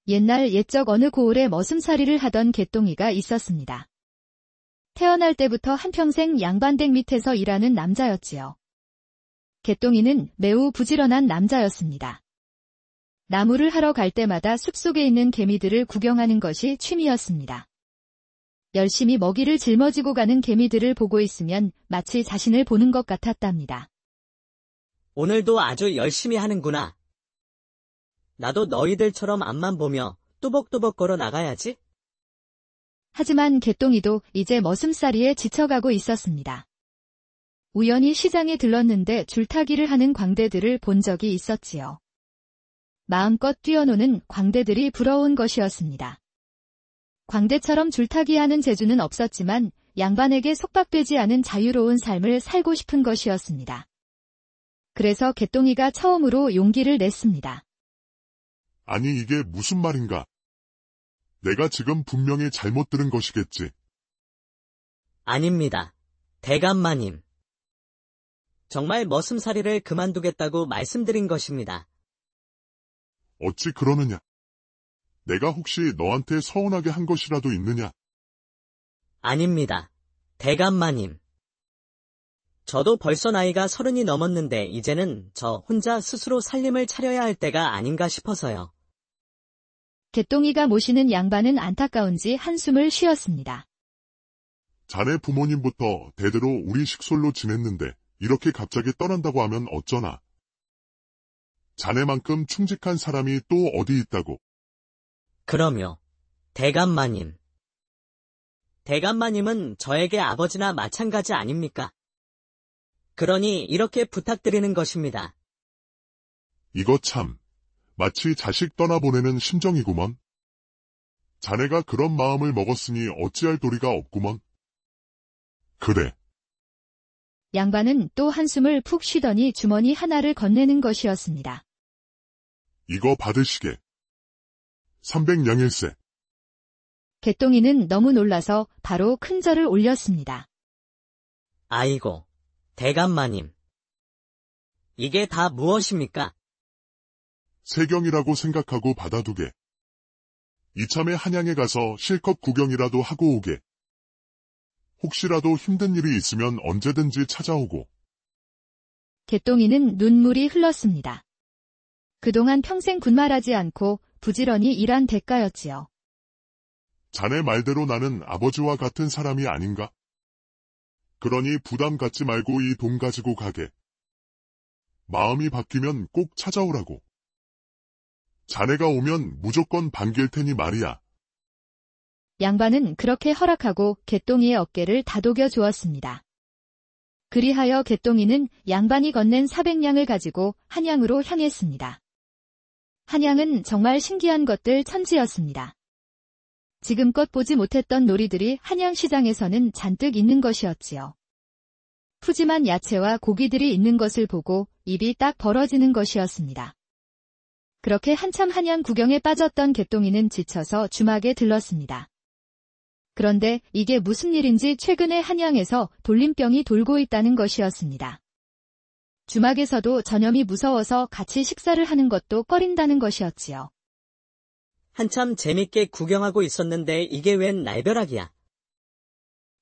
옛날 옛적 어느 고을에 머슴살이를 하던 개똥이가 있었습니다. 태어날 때부터 한평생 양반댁 밑에서 일하는 남자였지요. 개똥이는 매우 부지런한 남자였습니다. 나무를 하러 갈 때마다 숲속에 있는 개미들을 구경하는 것이 취미였습니다. 열심히 먹이를 짊어지고 가는 개미들을 보고 있으면 마치 자신을 보는 것 같았답니다. 오늘도 아주 열심히 하는구나. 나도 너희들처럼 앞만 보며 또벅또벅 걸어 나가야지. 하지만 개똥이도 이제 머슴살이에 지쳐가고 있었습니다. 우연히 시장에 들렀는데 줄타기를 하는 광대들을 본 적이 있었지요. 마음껏 뛰어노는 광대들이 부러운 것이었습니다. 광대처럼 줄타기하는 재주는 없었지만 양반에게 속박되지 않은 자유로운 삶을 살고 싶은 것이었습니다. 그래서 개똥이가 처음으로 용기를 냈습니다. 아니 이게 무슨 말인가? 내가 지금 분명히 잘못 들은 것이겠지. 아닙니다. 대감마님. 정말 머슴살이를 그만두겠다고 말씀드린 것입니다. 어찌 그러느냐? 내가 혹시 너한테 서운하게 한 것이라도 있느냐? 아닙니다. 대감마님. 저도 벌써 나이가 30이 넘었는데 이제는 저 혼자 스스로 살림을 차려야 할 때가 아닌가 싶어서요. 개똥이가 모시는 양반은 안타까운지 한숨을 쉬었습니다. 자네 부모님부터 대대로 우리 식솔로 지냈는데 이렇게 갑자기 떠난다고 하면 어쩌나? 자네만큼 충직한 사람이 또 어디 있다고? 그럼요. 대감마님. 대감마님은 저에게 아버지나 마찬가지 아닙니까? 그러니 이렇게 부탁드리는 것입니다. 이거 참, 마치 자식 떠나보내는 심정이구먼. 자네가 그런 마음을 먹었으니 어찌할 도리가 없구먼. 그래. 양반은 또 한숨을 푹 쉬더니 주머니 하나를 건네는 것이었습니다. 이거 받으시게. 300냥일세. 개똥이는 너무 놀라서 바로 큰 절을 올렸습니다. 아이고, 대감마님. 이게 다 무엇입니까? 세경이라고 생각하고 받아두게. 이참에 한양에 가서 실컷 구경이라도 하고 오게. 혹시라도 힘든 일이 있으면 언제든지 찾아오고. 개똥이는 눈물이 흘렀습니다. 그동안 평생 군말하지 않고 부지런히 일한 대가였지요. 자네 말대로 나는 아버지와 같은 사람이 아닌가? 그러니 부담 갖지 말고 이 돈 가지고 가게. 마음이 바뀌면 꼭 찾아오라고. 자네가 오면 무조건 반길 테니 말이야. 양반은 그렇게 허락하고 개똥이의 어깨를 다독여 주었습니다. 그리하여 개똥이는 양반이 건넨 400냥을 가지고 한양으로 향했습니다. 한양은 정말 신기한 것들 천지였습니다. 지금껏 보지 못했던 놀이들이 한양시장에서는 잔뜩 있는 것이었지요. 푸짐한 야채와 고기들이 있는 것을 보고 입이 딱 벌어지는 것이었습니다. 그렇게 한참 한양 구경에 빠졌던 개똥이는 지쳐서 주막에 들렀습니다. 그런데 이게 무슨 일인지 최근에 한양에서 돌림병이 돌고 있다는 것이었습니다. 주막에서도 전염이 무서워서 같이 식사를 하는 것도 꺼린다는 것이었지요. 한참 재밌게 구경하고 있었는데 이게 웬 날벼락이야.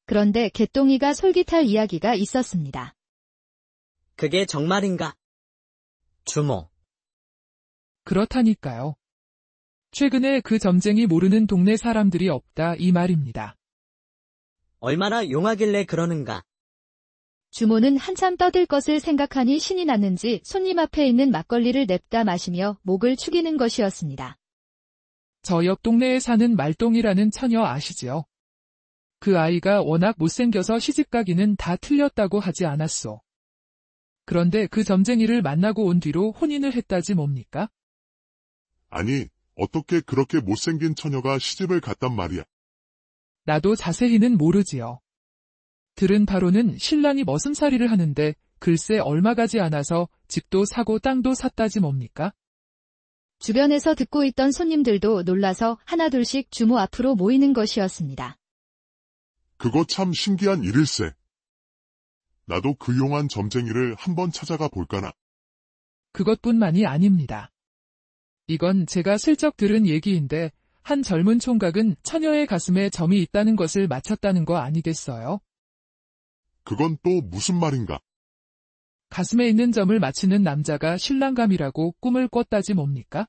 그런데 개똥이가 솔깃할 이야기가 있었습니다. 그게 정말인가? 주모. 그렇다니까요. 최근에 그 점쟁이 모르는 동네 사람들이 없다 이 말입니다. 얼마나 용하길래 그러는가? 주모는 한참 떠들 것을 생각하니 신이 났는지 손님 앞에 있는 막걸리를 냅다 마시며 목을 축이는 것이었습니다. 저 옆 동네에 사는 말똥이라는 처녀 아시지요? 그 아이가 워낙 못생겨서 시집가기는 다 틀렸다고 하지 않았소. 그런데 그 점쟁이를 만나고 온 뒤로 혼인을 했다지 뭡니까? 아니, 어떻게 그렇게 못생긴 처녀가 시집을 갔단 말이야. 나도 자세히는 모르지요. 들은 바로는 신랑이 머슴살이를 하는데 글쎄 얼마 가지 않아서 집도 사고 땅도 샀다지 뭡니까? 주변에서 듣고 있던 손님들도 놀라서 하나둘씩 주모 앞으로 모이는 것이었습니다. 그거 참 신기한 일일세. 나도 그 용한 점쟁이를 한번 찾아가 볼까나. 그것뿐만이 아닙니다. 이건 제가 슬쩍 들은 얘기인데 한 젊은 총각은 처녀의 가슴에 점이 있다는 것을 맞췄다는 거 아니겠어요? 그건 또 무슨 말인가? 가슴에 있는 점을 맞히는 남자가 신랑감이라고 꿈을 꿨다지 뭡니까?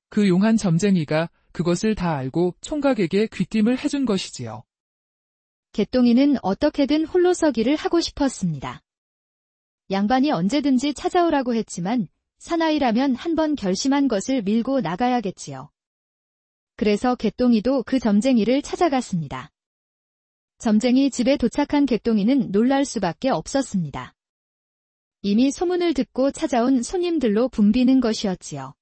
그 용한 점쟁이가 그것을 다 알고 총각에게 귀띔을 해준 것이지요. 개똥이는 어떻게든 홀로 서기를 하고 싶었습니다. 양반이 언제든지 찾아오라고 했지만 사나이라면 한번 결심한 것을 밀고 나가야겠지요. 그래서 개똥이도 그 점쟁이를 찾아갔습니다. 점쟁이 집에 도착한 개똥이는 놀랄 수밖에 없었습니다. 이미 소문을 듣고 찾아온 손님들로 붐비는 것이었지요.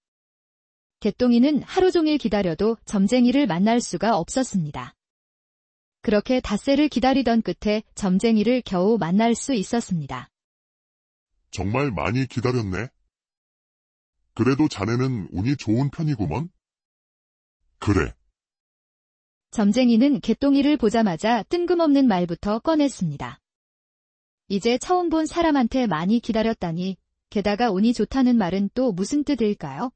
개똥이는 하루 종일 기다려도 점쟁이를 만날 수가 없었습니다. 그렇게 닷새를 기다리던 끝에 점쟁이를 겨우 만날 수 있었습니다. 정말 많이 기다렸네. 그래도 자네는 운이 좋은 편이구먼. 그래. 점쟁이는 개똥이를 보자마자 뜬금없는 말부터 꺼냈습니다. 이제 처음 본 사람한테 많이 기다렸다니, 게다가 운이 좋다는 말은 또 무슨 뜻일까요?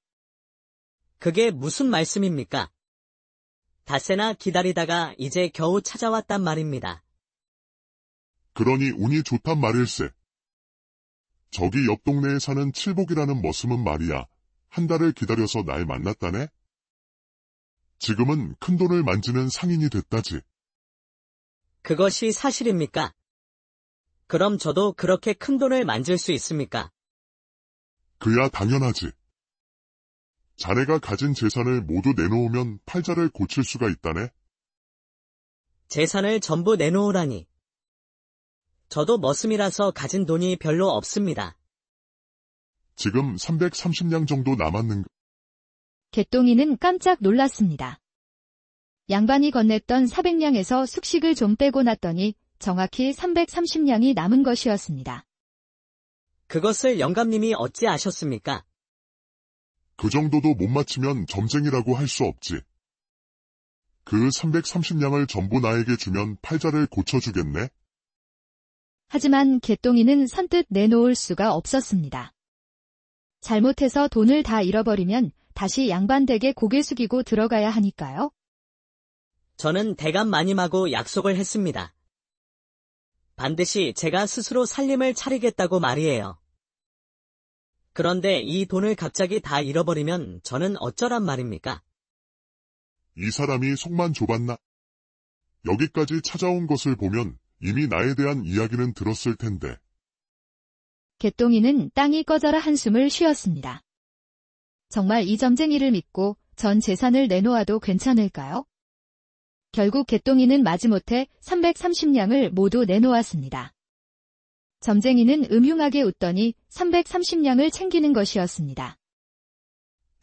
그게 무슨 말씀입니까? 닷새나 기다리다가 이제 겨우 찾아왔단 말입니다. 그러니 운이 좋단 말일세. 저기 옆 동네에 사는 칠복이라는 머슴은 말이야. 한 달을 기다려서 날 만났다네? 지금은 큰돈을 만지는 상인이 됐다지. 그것이 사실입니까? 그럼 저도 그렇게 큰 돈을 만질 수 있습니까? 그야 당연하지. 자네가 가진 재산을 모두 내놓으면 팔자를 고칠 수가 있다네. 재산을 전부 내놓으라니. 저도 머슴이라서 가진 돈이 별로 없습니다. 지금 330냥 정도 남았는가? 개똥이는 깜짝 놀랐습니다. 양반이 건넸던 400냥에서 숙식을 좀 빼고 났더니 정확히 330냥이 남은 것이었습니다. 그것을 영감님이 어찌 아셨습니까? 그 정도도 못 맞히면 점쟁이라고 할 수 없지. 그 330냥을 전부 나에게 주면 팔자를 고쳐주겠네? 하지만 개똥이는 선뜻 내놓을 수가 없었습니다. 잘못해서 돈을 다 잃어버리면 다시 양반 댁에 고개 숙이고 들어가야 하니까요. 저는 대감 마님하고 약속을 했습니다. 반드시 제가 스스로 살림을 차리겠다고 말이에요. 그런데 이 돈을 갑자기 다 잃어버리면 저는 어쩌란 말입니까? 이 사람이 속만 좁았나? 여기까지 찾아온 것을 보면 이미 나에 대한 이야기는 들었을 텐데. 개똥이는 땅이 꺼져라 한숨을 쉬었습니다. 정말 이 점쟁이를 믿고 전 재산을 내놓아도 괜찮을까요? 결국 개똥이는 마지못해 330냥을 모두 내놓았습니다. 점쟁이는 음흉하게 웃더니 330냥을 챙기는 것이었습니다.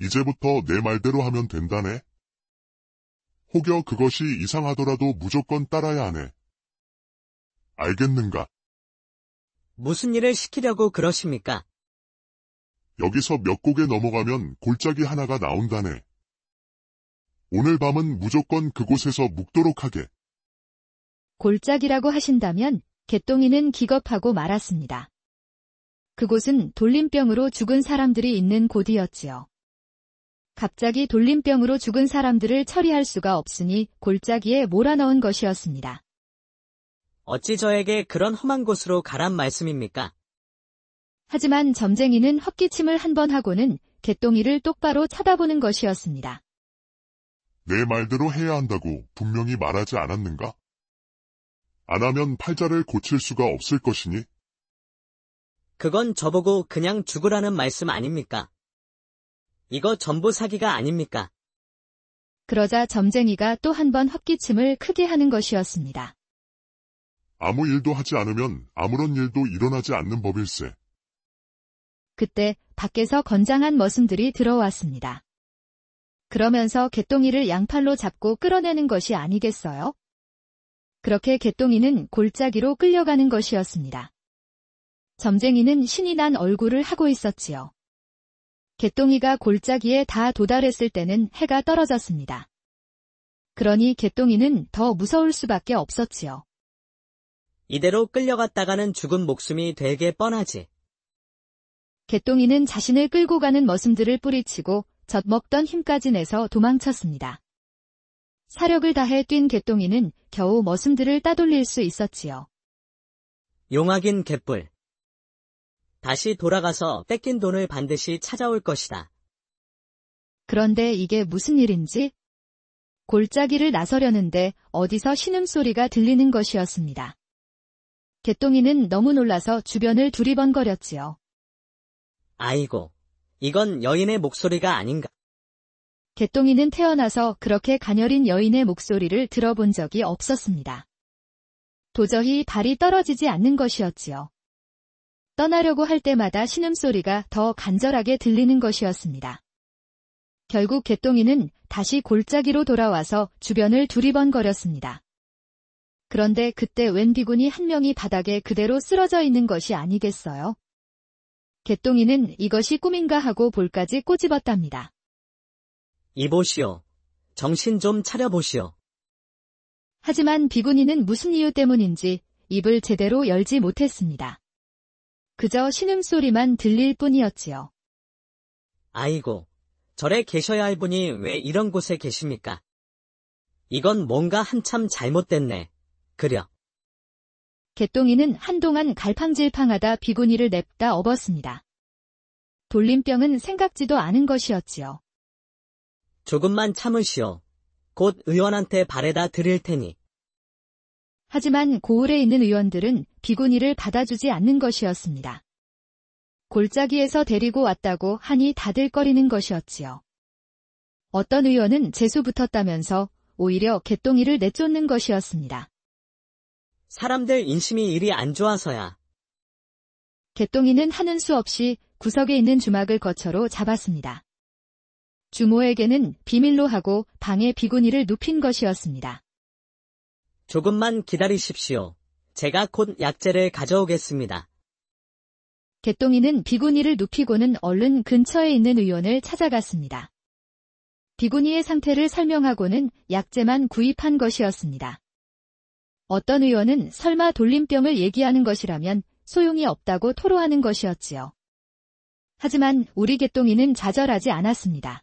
이제부터 내 말대로 하면 된다네. 혹여 그것이 이상하더라도 무조건 따라야 하네. 알겠는가? 무슨 일을 시키려고 그러십니까? 여기서 몇 곡에 넘어가면 골짜기 하나가 나온다네. 오늘 밤은 무조건 그곳에서 묵도록 하게. 골짜기라고 하신다면 개똥이는 기겁하고 말았습니다. 그곳은 돌림병으로 죽은 사람들이 있는 곳이었지요. 갑자기 돌림병으로 죽은 사람들을 처리할 수가 없으니 골짜기에 몰아넣은 것이었습니다. 어찌 저에게 그런 험한 곳으로 가란 말씀입니까? 하지만 점쟁이는 헛기침을 한 번 하고는 개똥이를 똑바로 쳐다보는 것이었습니다. 내 말대로 해야 한다고 분명히 말하지 않았는가? 안 하면 팔자를 고칠 수가 없을 것이니? 그건 저보고 그냥 죽으라는 말씀 아닙니까? 이거 전부 사기가 아닙니까? 그러자 점쟁이가 또 한 번 헛기침을 크게 하는 것이었습니다. 아무 일도 하지 않으면 아무런 일도 일어나지 않는 법일세. 그때 밖에서 건장한 머슴들이 들어왔습니다. 그러면서 개똥이를 양팔로 잡고 끌어내는 것이 아니겠어요? 그렇게 개똥이는 골짜기로 끌려가는 것이었습니다. 점쟁이는 신이 난 얼굴을 하고 있었지요. 개똥이가 골짜기에 다 도달했을 때는 해가 떨어졌습니다. 그러니 개똥이는 더 무서울 수밖에 없었지요. 이대로 끌려갔다가는 죽은 목숨이 되게 뻔하지. 개똥이는 자신을 끌고 가는 머슴들을 뿌리치고 젖먹던 힘까지 내서 도망쳤습니다. 사력을 다해 뛴 개똥이는 겨우 머슴들을 따돌릴 수 있었지요. 용악인 개뿔. 다시 돌아가서 뺏긴 돈을 반드시 찾아올 것이다. 그런데 이게 무슨 일인지? 골짜기를 나서려는데 어디서 신음소리가 들리는 것이었습니다. 개똥이는 너무 놀라서 주변을 두리번거렸지요. 아이고, 이건 여인의 목소리가 아닌가? 개똥이는 태어나서 그렇게 가녀린 여인의 목소리를 들어본 적이 없었습니다. 도저히 발이 떨어지지 않는 것이었지요. 떠나려고 할 때마다 신음소리가 더 간절하게 들리는 것이었습니다. 결국 개똥이는 다시 골짜기로 돌아와서 주변을 두리번거렸습니다. 그런데 그때 웬 비구니 한 명이 바닥에 그대로 쓰러져 있는 것이 아니겠어요? 개똥이는 이것이 꿈인가 하고 볼까지 꼬집었답니다. 이보시오. 정신 좀 차려보시오. 하지만 비구니는 무슨 이유 때문인지 입을 제대로 열지 못했습니다. 그저 신음소리만 들릴 뿐이었지요. 아이고, 절에 계셔야 할 분이 왜 이런 곳에 계십니까? 이건 뭔가 한참 잘못됐네. 그려. 개똥이는 한동안 갈팡질팡하다 비구니를 냅다 업었습니다. 돌림병은 생각지도 않은 것이었지요. 조금만 참으시오. 곧 의원한테 바래다 드릴 테니. 하지만 고을에 있는 의원들은 비구니를 받아주지 않는 것이었습니다. 골짜기에서 데리고 왔다고 하니 다들거리는 것이었지요. 어떤 의원은 재수 붙었다면서 오히려 개똥이를 내쫓는 것이었습니다. 사람들 인심이 이리 안 좋아서야. 개똥이는 하는 수 없이 구석에 있는 주막을 거처로 잡았습니다. 주모에게는 비밀로 하고 방에 비구니를 눕힌 것이었습니다. 조금만 기다리십시오. 제가 곧 약재를 가져오겠습니다. 개똥이는 비구니를 눕히고는 얼른 근처에 있는 의원을 찾아갔습니다. 비구니의 상태를 설명하고는 약재만 구입한 것이었습니다. 어떤 의원은 설마 돌림병을 얘기하는 것이라면 소용이 없다고 토로하는 것이었지요. 하지만 우리 개똥이는 좌절하지 않았습니다.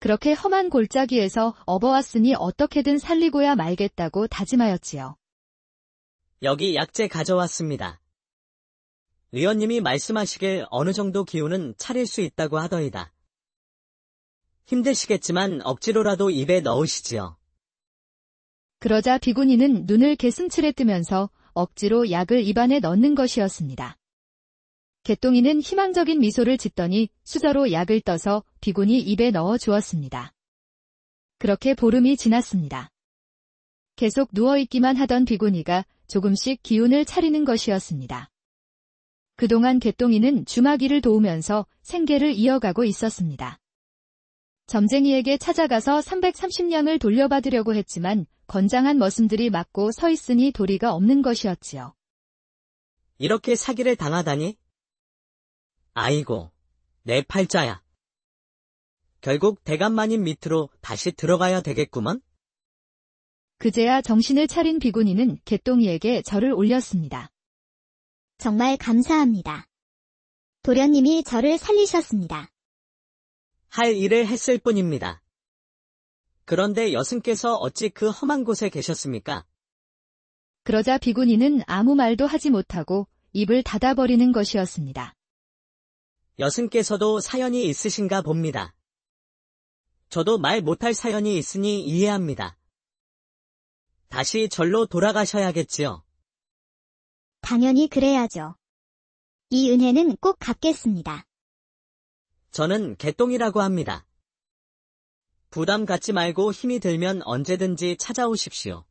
그렇게 험한 골짜기에서 업어왔으니 어떻게든 살리고야 말겠다고 다짐하였지요. 여기 약재 가져왔습니다. 의원님이 말씀하시길 어느 정도 기운은 차릴 수 있다고 하더이다. 힘드시겠지만 억지로라도 입에 넣으시지요. 그러자 비구니는 눈을 개슴츠레 뜨면서 억지로 약을 입안에 넣는 것이었습니다. 개똥이는 희망적인 미소를 짓더니 수저로 약을 떠서 비구니 입에 넣어 주었습니다. 그렇게 보름이 지났습니다. 계속 누워있기만 하던 비구니가 조금씩 기운을 차리는 것이었습니다. 그동안 개똥이는 주마기를 도우면서 생계를 이어가고 있었습니다. 점쟁이에게 찾아가서 330냥을 돌려받으려고 했지만 건장한 머슴들이 막고 서 있으니 도리가 없는 것이었지요. 이렇게 사기를 당하다니? 아이고, 내 팔자야. 결국 대감마님 밑으로 다시 들어가야 되겠구먼? 그제야 정신을 차린 비구니는 개똥이에게 절을 올렸습니다. 정말 감사합니다. 도련님이 저를 살리셨습니다. 할 일을 했을 뿐입니다. 그런데 여승께서 어찌 그 험한 곳에 계셨습니까? 그러자 비구니는 아무 말도 하지 못하고 입을 닫아버리는 것이었습니다. 여승께서도 사연이 있으신가 봅니다. 저도 말 못할 사연이 있으니 이해합니다. 다시 절로 돌아가셔야겠지요. 당연히 그래야죠. 이 은혜는 꼭 갚겠습니다. 저는 개똥이라고 합니다. 부담 갖지 말고 힘이 들면 언제든지 찾아오십시오.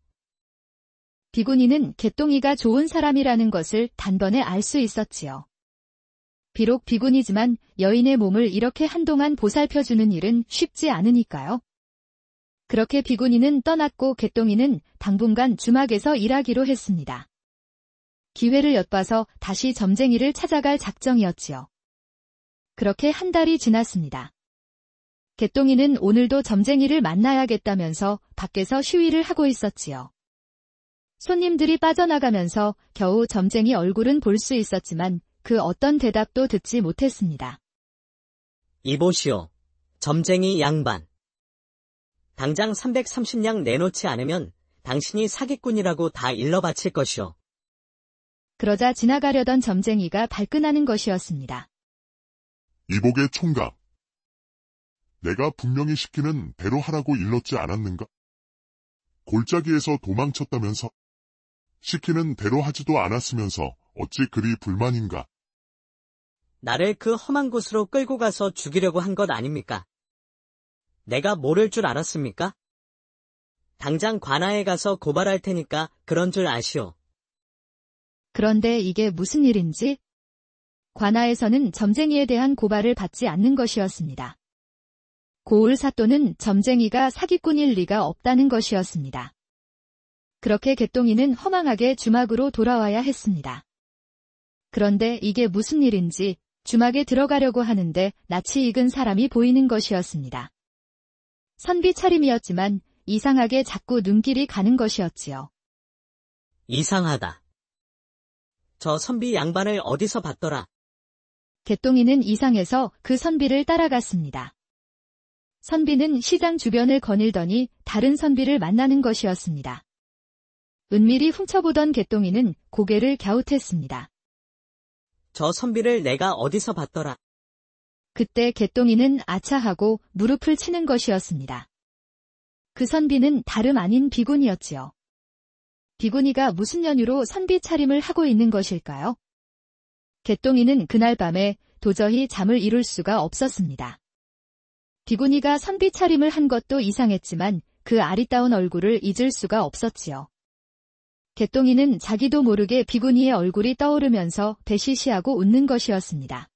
비구니는 개똥이가 좋은 사람이라는 것을 단번에 알 수 있었지요. 비록 비구니지만 여인의 몸을 이렇게 한동안 보살펴주는 일은 쉽지 않으니까요. 그렇게 비구니는 떠났고 개똥이는 당분간 주막에서 일하기로 했습니다. 기회를 엿봐서 다시 점쟁이를 찾아갈 작정이었지요. 그렇게 한 달이 지났습니다. 개똥이는 오늘도 점쟁이를 만나야겠다면서 밖에서 시위를 하고 있었지요. 손님들이 빠져나가면서 겨우 점쟁이 얼굴은 볼 수 있었지만 그 어떤 대답도 듣지 못했습니다. 이보시오. 점쟁이 양반. 당장 330냥 내놓지 않으면 당신이 사기꾼이라고 다 일러바칠 것이오. 그러자 지나가려던 점쟁이가 발끈하는 것이었습니다. 이복의 총각. 내가 분명히 시키는 대로 하라고 일렀지 않았는가? 골짜기에서 도망쳤다면서? 시키는 대로 하지도 않았으면서 어찌 그리 불만인가? 나를 그 험한 곳으로 끌고 가서 죽이려고 한 것 아닙니까? 내가 모를 줄 알았습니까? 당장 관아에 가서 고발할 테니까 그런 줄 아시오. 그런데 이게 무슨 일인지? 관아에서는 점쟁이에 대한 고발을 받지 않는 것이었습니다. 고을 사또는 점쟁이가 사기꾼일 리가 없다는 것이었습니다. 그렇게 개똥이는 허망하게 주막으로 돌아와야 했습니다. 그런데 이게 무슨 일인지 주막에 들어가려고 하는데 낯이 익은 사람이 보이는 것이었습니다. 선비 차림이었지만 이상하게 자꾸 눈길이 가는 것이었지요. 이상하다. 저 선비 양반을 어디서 봤더라? 개똥이는 이상해서 그 선비를 따라갔습니다. 선비는 시장 주변을 거닐더니 다른 선비를 만나는 것이었습니다. 은밀히 훔쳐보던 개똥이는 고개를 갸웃했습니다. 저 선비를 내가 어디서 봤더라? 그때 개똥이는 아차하고 무릎을 치는 것이었습니다. 그 선비는 다름 아닌 비구니였지요. 비구니가 무슨 연유로 선비 차림을 하고 있는 것일까요? 개똥이는 그날 밤에 도저히 잠을 이룰 수가 없었습니다. 비구니가 선비 차림을 한 것도 이상했지만 그 아리따운 얼굴을 잊을 수가 없었지요. 개똥이는 자기도 모르게 비구니의 얼굴이 떠오르면서 배시시하고 웃는 것이었습니다.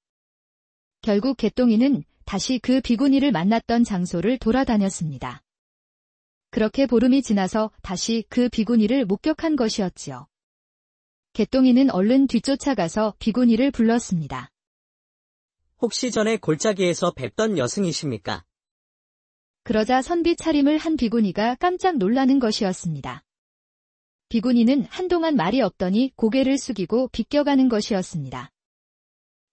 결국 개똥이는 다시 그 비구니를 만났던 장소를 돌아다녔습니다. 그렇게 보름이 지나서 다시 그 비구니를 목격한 것이었지요. 개똥이는 얼른 뒤쫓아가서 비구니를 불렀습니다. 혹시 전에 골짜기에서 뵙던 여승이십니까? 그러자 선비 차림을 한 비구니가 깜짝 놀라는 것이었습니다. 비구니는 한동안 말이 없더니 고개를 숙이고 비껴가는 것이었습니다.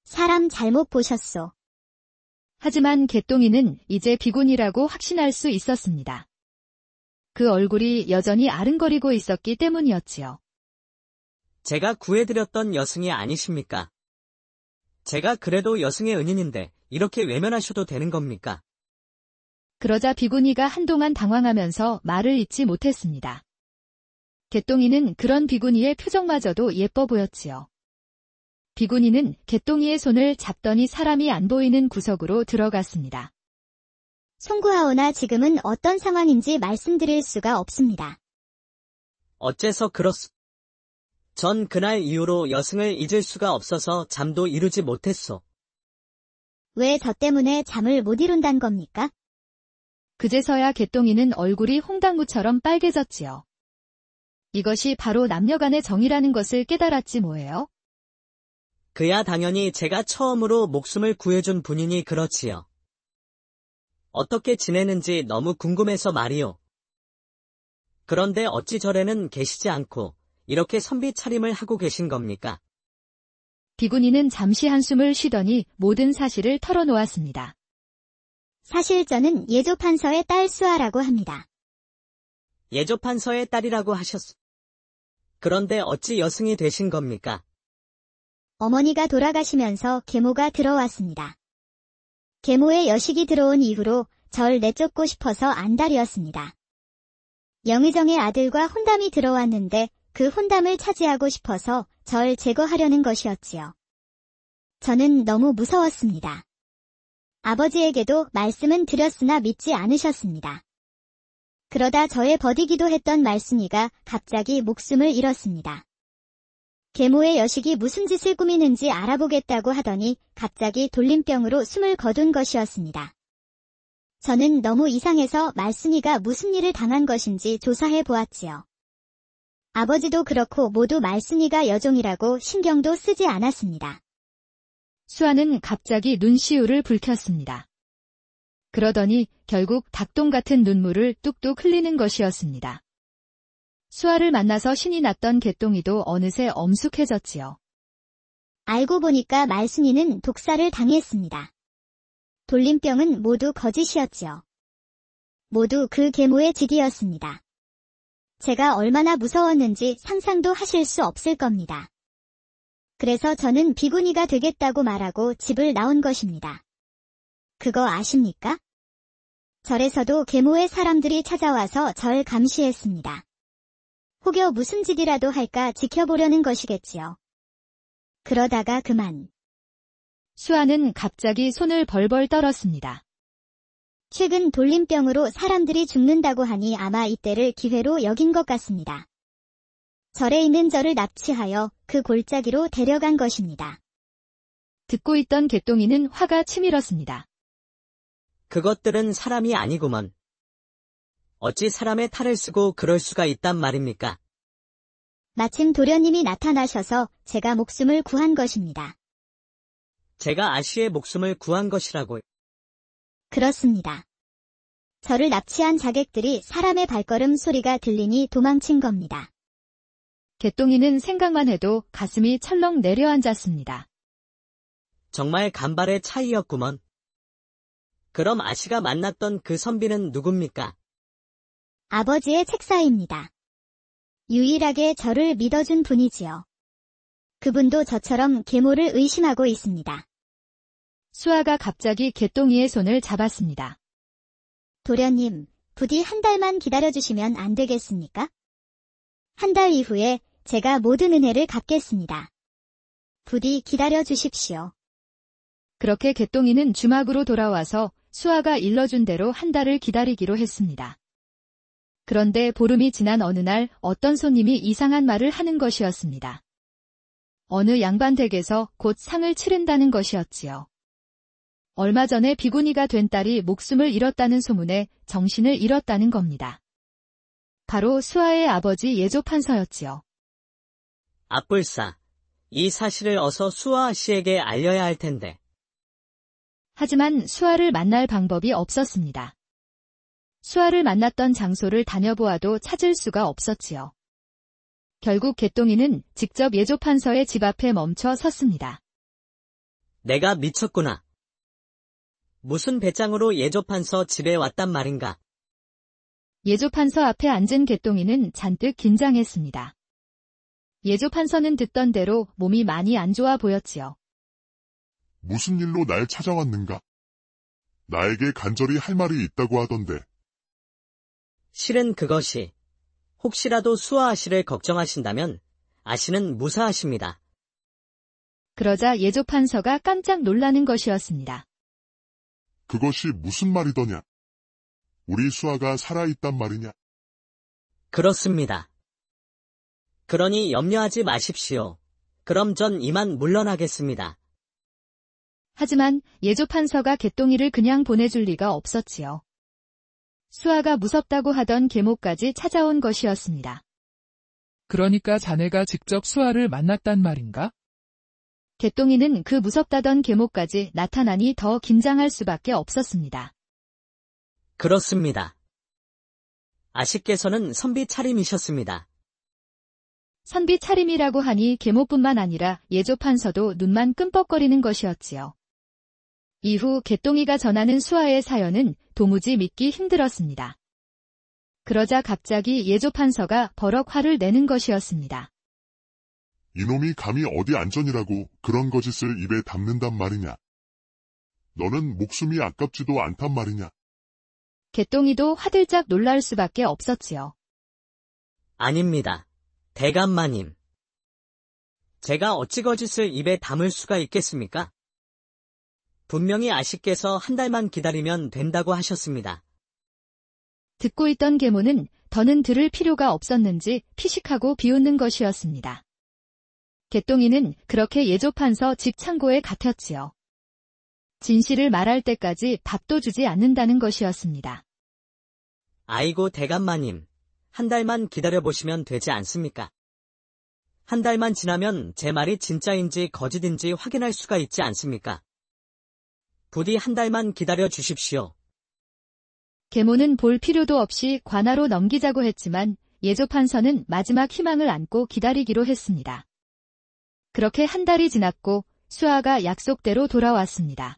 사람 잘못 보셨소. 하지만 개똥이는 이제 비구니라고 확신할 수 있었습니다. 그 얼굴이 여전히 아른거리고 있었기 때문이었지요. 제가 구해드렸던 여승이 아니십니까? 제가 그래도 여승의 은인인데 이렇게 외면하셔도 되는 겁니까? 그러자 비구니가 한동안 당황하면서 말을 잇지 못했습니다. 개똥이는 그런 비구니의 표정마저도 예뻐 보였지요. 비구니는 개똥이의 손을 잡더니 사람이 안 보이는 구석으로 들어갔습니다. 송구하오나 지금은 어떤 상황인지 말씀드릴 수가 없습니다. 어째서 전 그날 이후로 여승을 잊을 수가 없어서 잠도 이루지 못했소. 왜 저 때문에 잠을 못 이룬단 겁니까? 그제서야 개똥이는 얼굴이 홍당무처럼 빨개졌지요. 이것이 바로 남녀간의 정이라는 것을 깨달았지 뭐예요? 그야 당연히 제가 처음으로 목숨을 구해준 분이니 그렇지요. 어떻게 지내는지 너무 궁금해서 말이오. 그런데 어찌 절에는 계시지 않고 이렇게 선비 차림을 하고 계신 겁니까? 비구니는 잠시 한숨을 쉬더니 모든 사실을 털어놓았습니다. 사실 저는 예조판서의 딸 수아라고 합니다. 예조판서의 딸이라고 하셨소. 그런데 어찌 여승이 되신 겁니까? 어머니가 돌아가시면서 계모가 들어왔습니다. 계모의 여식이 들어온 이후로 절 내쫓고 싶어서 안달이었습니다. 영의정의 아들과 혼담이 들어왔는데 그 혼담을 차지하고 싶어서 절 제거하려는 것이었지요. 저는 너무 무서웠습니다. 아버지에게도 말씀은 드렸으나 믿지 않으셨습니다. 그러다 저의 버디기도 했던 말순이가 갑자기 목숨을 잃었습니다. 계모의 여식이 무슨 짓을 꾸미는지 알아보겠다고 하더니 갑자기 돌림병으로 숨을 거둔 것이었습니다. 저는 너무 이상해서 말순이가 무슨 일을 당한 것인지 조사해 보았지요. 아버지도 그렇고 모두 말순이가 여종이라고 신경도 쓰지 않았습니다. 수아는 갑자기 눈시울을 붉혔습니다. 그러더니 결국 닭똥 같은 눈물을 뚝뚝 흘리는 것이었습니다. 수아를 만나서 신이 났던 개똥이도 어느새 엄숙해졌지요. 알고 보니까 말순이는 독사를 당했습니다. 돌림병은 모두 거짓이었지요. 모두 그 계모의 지디였습니다. 제가 얼마나 무서웠는지 상상도 하실 수 없을 겁니다. 그래서 저는 비구니가 되겠다고 말하고 집을 나온 것입니다. 그거 아십니까? 절에서도 계모의 사람들이 찾아와서 절 감시했습니다. 혹여 무슨 짓이라도 할까 지켜보려는 것이겠지요. 그러다가 그만. 수아는 갑자기 손을 벌벌 떨었습니다. 최근 돌림병으로 사람들이 죽는다고 하니 아마 이때를 기회로 여긴 것 같습니다. 절에 있는 저를 납치하여 그 골짜기로 데려간 것입니다. 듣고 있던 개똥이는 화가 치밀었습니다. 그것들은 사람이 아니구먼. 어찌 사람의 탈을 쓰고 그럴 수가 있단 말입니까? 마침 도련님이 나타나셔서 제가 목숨을 구한 것입니다. 제가 아씨의 목숨을 구한 것이라고. 그렇습니다. 저를 납치한 자객들이 사람의 발걸음 소리가 들리니 도망친 겁니다. 개똥이는 생각만 해도 가슴이 철렁 내려앉았습니다. 정말 간발의 차이였구먼. 그럼 아씨가 만났던 그 선비는 누굽니까? 아버지의 책사입니다. 유일하게 저를 믿어준 분이지요. 그분도 저처럼 계모를 의심하고 있습니다. 수아가 갑자기 개똥이의 손을 잡았습니다. 도련님, 부디 한 달만 기다려주시면 안 되겠습니까? 한 달 이후에 제가 모든 은혜를 갚겠습니다. 부디 기다려주십시오. 그렇게 개똥이는 주막으로 돌아와서 수아가 일러준 대로 한 달을 기다리기로 했습니다. 그런데 보름이 지난 어느 날 어떤 손님이 이상한 말을 하는 것이었습니다. 어느 양반 댁에서 곧 상을 치른다는 것이었지요. 얼마 전에 비구니가 된 딸이 목숨을 잃었다는 소문에 정신을 잃었다는 겁니다. 바로 수아의 아버지 예조판서였지요. 앞불사, 이 사실을 어서 수아 씨에게 알려야 할 텐데. 하지만 수아를 만날 방법이 없었습니다. 수아를 만났던 장소를 다녀보아도 찾을 수가 없었지요. 결국 개똥이는 직접 예조판서의 집 앞에 멈춰 섰습니다. 내가 미쳤구나. 무슨 배짱으로 예조판서 집에 왔단 말인가? 예조판서 앞에 앉은 개똥이는 잔뜩 긴장했습니다. 예조판서는 듣던 대로 몸이 많이 안 좋아 보였지요. 무슨 일로 날 찾아왔는가? 나에게 간절히 할 말이 있다고 하던데. 실은 그것이 혹시라도 수아 아씨를 걱정하신다면 아씨는 무사하십니다. 그러자 예조판서가 깜짝 놀라는 것이었습니다. 그것이 무슨 말이더냐? 우리 수아가 살아있단 말이냐? 그렇습니다. 그러니 염려하지 마십시오. 그럼 전 이만 물러나겠습니다. 하지만 예조판서가 개똥이를 그냥 보내줄 리가 없었지요. 수아가 무섭다고 하던 계모까지 찾아온 것이었습니다. 그러니까 자네가 직접 수아를 만났단 말인가? 개똥이는 그 무섭다던 계모까지 나타나니 더 긴장할 수밖에 없었습니다. 그렇습니다. 아씨께서는 선비 차림이셨습니다. 선비 차림이라고 하니 계모뿐만 아니라 예조판서도 눈만 끔뻑거리는 것이었지요. 이후 개똥이가 전하는 수아의 사연은 도무지 믿기 힘들었습니다. 그러자 갑자기 예조판서가 버럭 화를 내는 것이었습니다. 이놈이 감히 어디 안전이라고 그런 거짓을 입에 담는단 말이냐? 너는 목숨이 아깝지도 않단 말이냐? 개똥이도 화들짝 놀랄 수밖에 없었지요. 아닙니다. 대감마님. 제가 어찌 거짓을 입에 담을 수가 있겠습니까? 분명히 아씨께서 한 달만 기다리면 된다고 하셨습니다. 듣고 있던 계모는 더는 들을 필요가 없었는지 피식하고 비웃는 것이었습니다. 개똥이는 그렇게 예조판서 집 창고에 갇혔지요. 진실을 말할 때까지 밥도 주지 않는다는 것이었습니다. 아이고 대감마님, 한 달만 기다려보시면 되지 않습니까? 한 달만 지나면 제 말이 진짜인지 거짓인지 확인할 수가 있지 않습니까? 부디 한 달만 기다려 주십시오. 계모는 볼 필요도 없이 관하로 넘기자고 했지만 예조판서는 마지막 희망을 안고 기다리기로 했습니다. 그렇게 한 달이 지났고 수아가 약속대로 돌아왔습니다.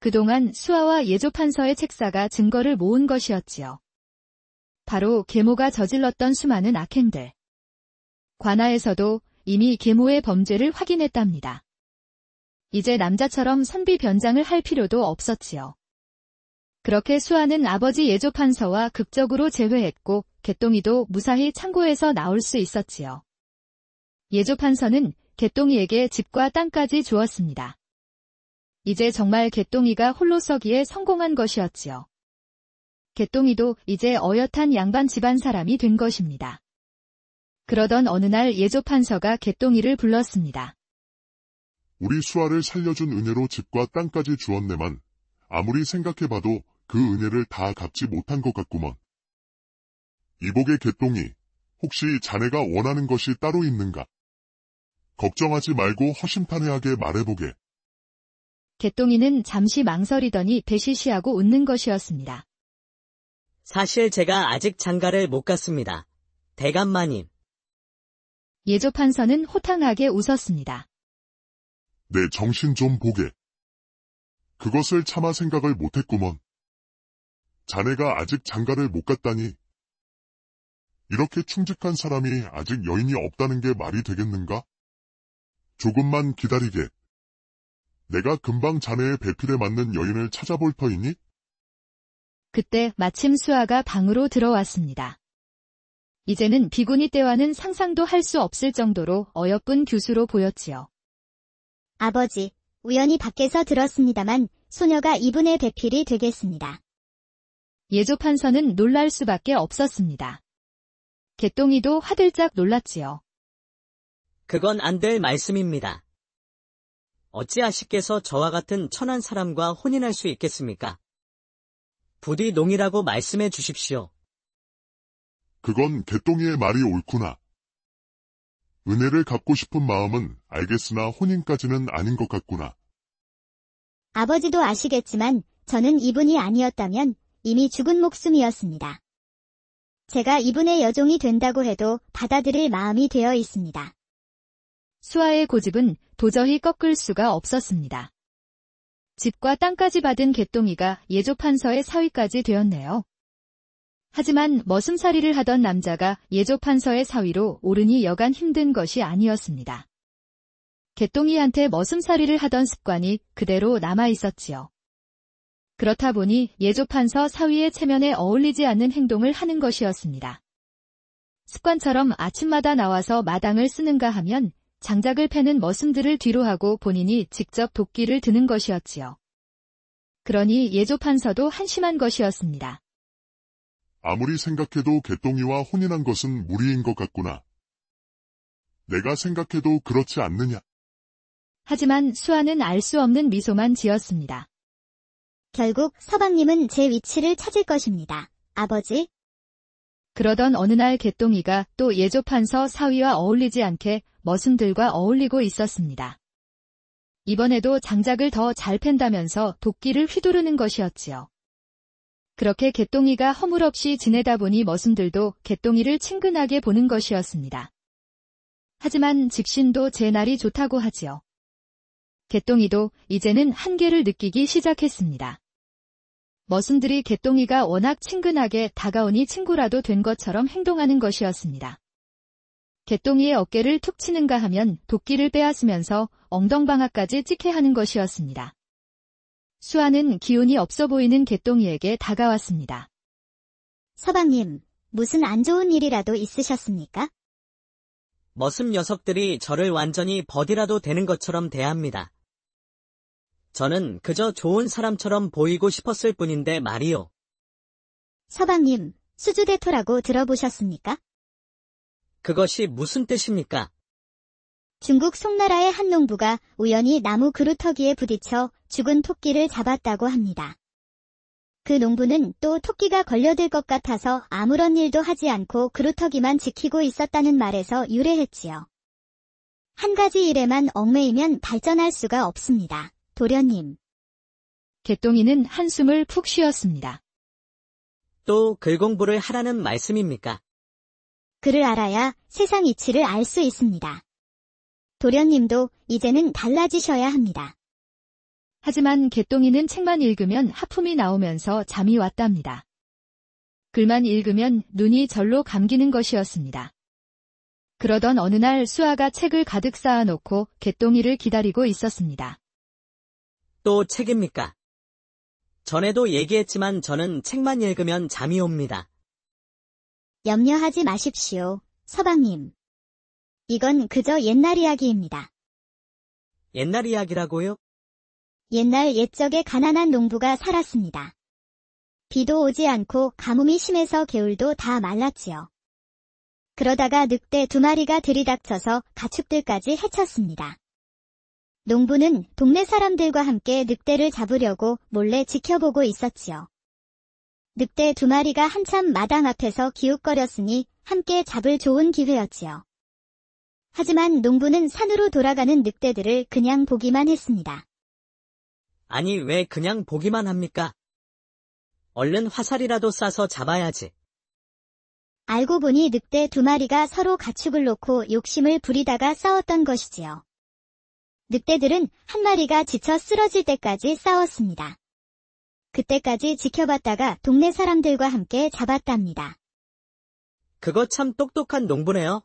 그동안 수아와 예조판서의 책사가 증거를 모은 것이었지요. 바로 계모가 저질렀던 수많은 악행들. 관아에서도 이미 계모의 범죄를 확인했답니다. 이제 남자처럼 선비 변장을 할 필요도 없었지요. 그렇게 수아는 아버지 예조판서와 극적으로 재회했고 개똥이도 무사히 창고에서 나올 수 있었지요. 예조판서는 개똥이에게 집과 땅까지 주었습니다. 이제 정말 개똥이가 홀로 서기에 성공한 것이었지요. 개똥이도 이제 어엿한 양반 집안 사람이 된 것입니다. 그러던 어느 날 예조판서가 개똥이를 불렀습니다. 우리 수아를 살려준 은혜로 집과 땅까지 주었네만 아무리 생각해봐도 그 은혜를 다 갚지 못한 것 같구먼. 이복의 개똥이, 혹시 자네가 원하는 것이 따로 있는가? 걱정하지 말고 허심탄회하게 말해보게. 개똥이는 잠시 망설이더니 배시시하고 웃는 것이었습니다. 사실 제가 아직 장가를 못 갔습니다. 대감마님. 예조판서는 호탕하게 웃었습니다. 내 정신 좀 보게. 그것을 차마 생각을 못했구먼. 자네가 아직 장가를 못 갔다니. 이렇게 충직한 사람이 아직 여인이 없다는 게 말이 되겠는가? 조금만 기다리게. 내가 금방 자네의 배필에 맞는 여인을 찾아볼 터이니? 그때 마침 수아가 방으로 들어왔습니다. 이제는 비구니 때와는 상상도 할 수 없을 정도로 어여쁜 교수로 보였지요. 아버지, 우연히 밖에서 들었습니다만 소녀가 이분의 배필이 되겠습니다. 예조판서는 놀랄 수밖에 없었습니다. 개똥이도 화들짝 놀랐지요. 그건 안 될 말씀입니다. 어찌 아씨께서 저와 같은 천한 사람과 혼인할 수 있겠습니까? 부디 농이라고 말씀해 주십시오. 그건 개똥이의 말이 옳구나. 은혜를 갚고 싶은 마음은 알겠으나 혼인까지는 아닌 것 같구나. 아버지도 아시겠지만 저는 이분이 아니었다면 이미 죽은 목숨이었습니다. 제가 이분의 여종이 된다고 해도 받아들일 마음이 되어 있습니다. 수아의 고집은 도저히 꺾을 수가 없었습니다. 집과 땅까지 받은 개똥이가 예조판서의 사위까지 되었네요. 하지만 머슴살이를 하던 남자가 예조판서의 사위로 오르니 여간 힘든 것이 아니었습니다. 개똥이한테 머슴살이를 하던 습관이 그대로 남아있었지요. 그렇다 보니 예조판서 사위의 체면에 어울리지 않는 행동을 하는 것이었습니다. 습관처럼 아침마다 나와서 마당을 쓰는가 하면 장작을 패는 머슴들을 뒤로하고 본인이 직접 도끼를 드는 것이었지요. 그러니 예조판서도 한심한 것이었습니다. 아무리 생각해도 개똥이와 혼인한 것은 무리인 것 같구나. 내가 생각해도 그렇지 않느냐. 하지만 수아는 알 수 없는 미소만 지었습니다. 결국 서방님은 제 위치를 찾을 것입니다. 아버지. 그러던 어느 날 개똥이가 또 예조판서 사위와 어울리지 않게 머슴들과 어울리고 있었습니다. 이번에도 장작을 더 잘 팬다면서 도끼를 휘두르는 것이었지요. 그렇게 개똥이가 허물없이 지내다 보니 머슴들도 개똥이를 친근하게 보는 것이었습니다. 하지만 집신도 제 날이 좋다고 하지요. 개똥이도 이제는 한계를 느끼기 시작했습니다. 머슴들이 개똥이가 워낙 친근하게 다가오니 친구라도 된 것처럼 행동하는 것이었습니다. 개똥이의 어깨를 툭 치는가 하면 도끼를 빼앗으면서 엉덩방아까지 찍게 하는 것이었습니다. 수아는 기운이 없어 보이는 개똥이에게 다가왔습니다. 서방님, 무슨 안 좋은 일이라도 있으셨습니까? 머슴 녀석들이 저를 완전히 버디라도 되는 것처럼 대합니다. 저는 그저 좋은 사람처럼 보이고 싶었을 뿐인데 말이요. 서방님, 수주대토라고 들어보셨습니까? 그것이 무슨 뜻입니까? 중국 송나라의 한 농부가 우연히 나무 그루터기에 부딪혀 죽은 토끼를 잡았다고 합니다. 그 농부는 또 토끼가 걸려들 것 같아서 아무런 일도 하지 않고 그루터기만 지키고 있었다는 말에서 유래했지요. 한 가지 일에만 얽매이면 발전할 수가 없습니다. 도련님. 개똥이는 한숨을 푹 쉬었습니다. 또 글 공부를 하라는 말씀입니까? 글을 알아야 세상 이치를 알 수 있습니다. 도련님도 이제는 달라지셔야 합니다. 하지만 개똥이는 책만 읽으면 하품이 나오면서 잠이 왔답니다. 글만 읽으면 눈이 절로 감기는 것이었습니다. 그러던 어느 날 수아가 책을 가득 쌓아놓고 개똥이를 기다리고 있었습니다. 또 책입니까? 전에도 얘기했지만 저는 책만 읽으면 잠이 옵니다. 염려하지 마십시오, 서방님. 이건 그저 옛날 이야기입니다. 옛날 이야기라고요? 옛날 옛적에 가난한 농부가 살았습니다. 비도 오지 않고 가뭄이 심해서 겨울도 다 말랐지요. 그러다가 늑대 2마리가 들이닥쳐서 가축들까지 해쳤습니다. 농부는 동네 사람들과 함께 늑대를 잡으려고 몰래 지켜보고 있었지요. 늑대 2마리가 한참 마당 앞에서 기웃거렸으니 함께 잡을 좋은 기회였지요. 하지만 농부는 산으로 돌아가는 늑대들을 그냥 보기만 했습니다. 아니, 왜 그냥 보기만 합니까? 얼른 화살이라도 쏴서 잡아야지. 알고 보니 늑대 2마리가 서로 가축을 놓고 욕심을 부리다가 싸웠던 것이지요. 늑대들은 한 마리가 지쳐 쓰러질 때까지 싸웠습니다. 그때까지 지켜봤다가 동네 사람들과 함께 잡았답니다. 그거 참 똑똑한 농부네요.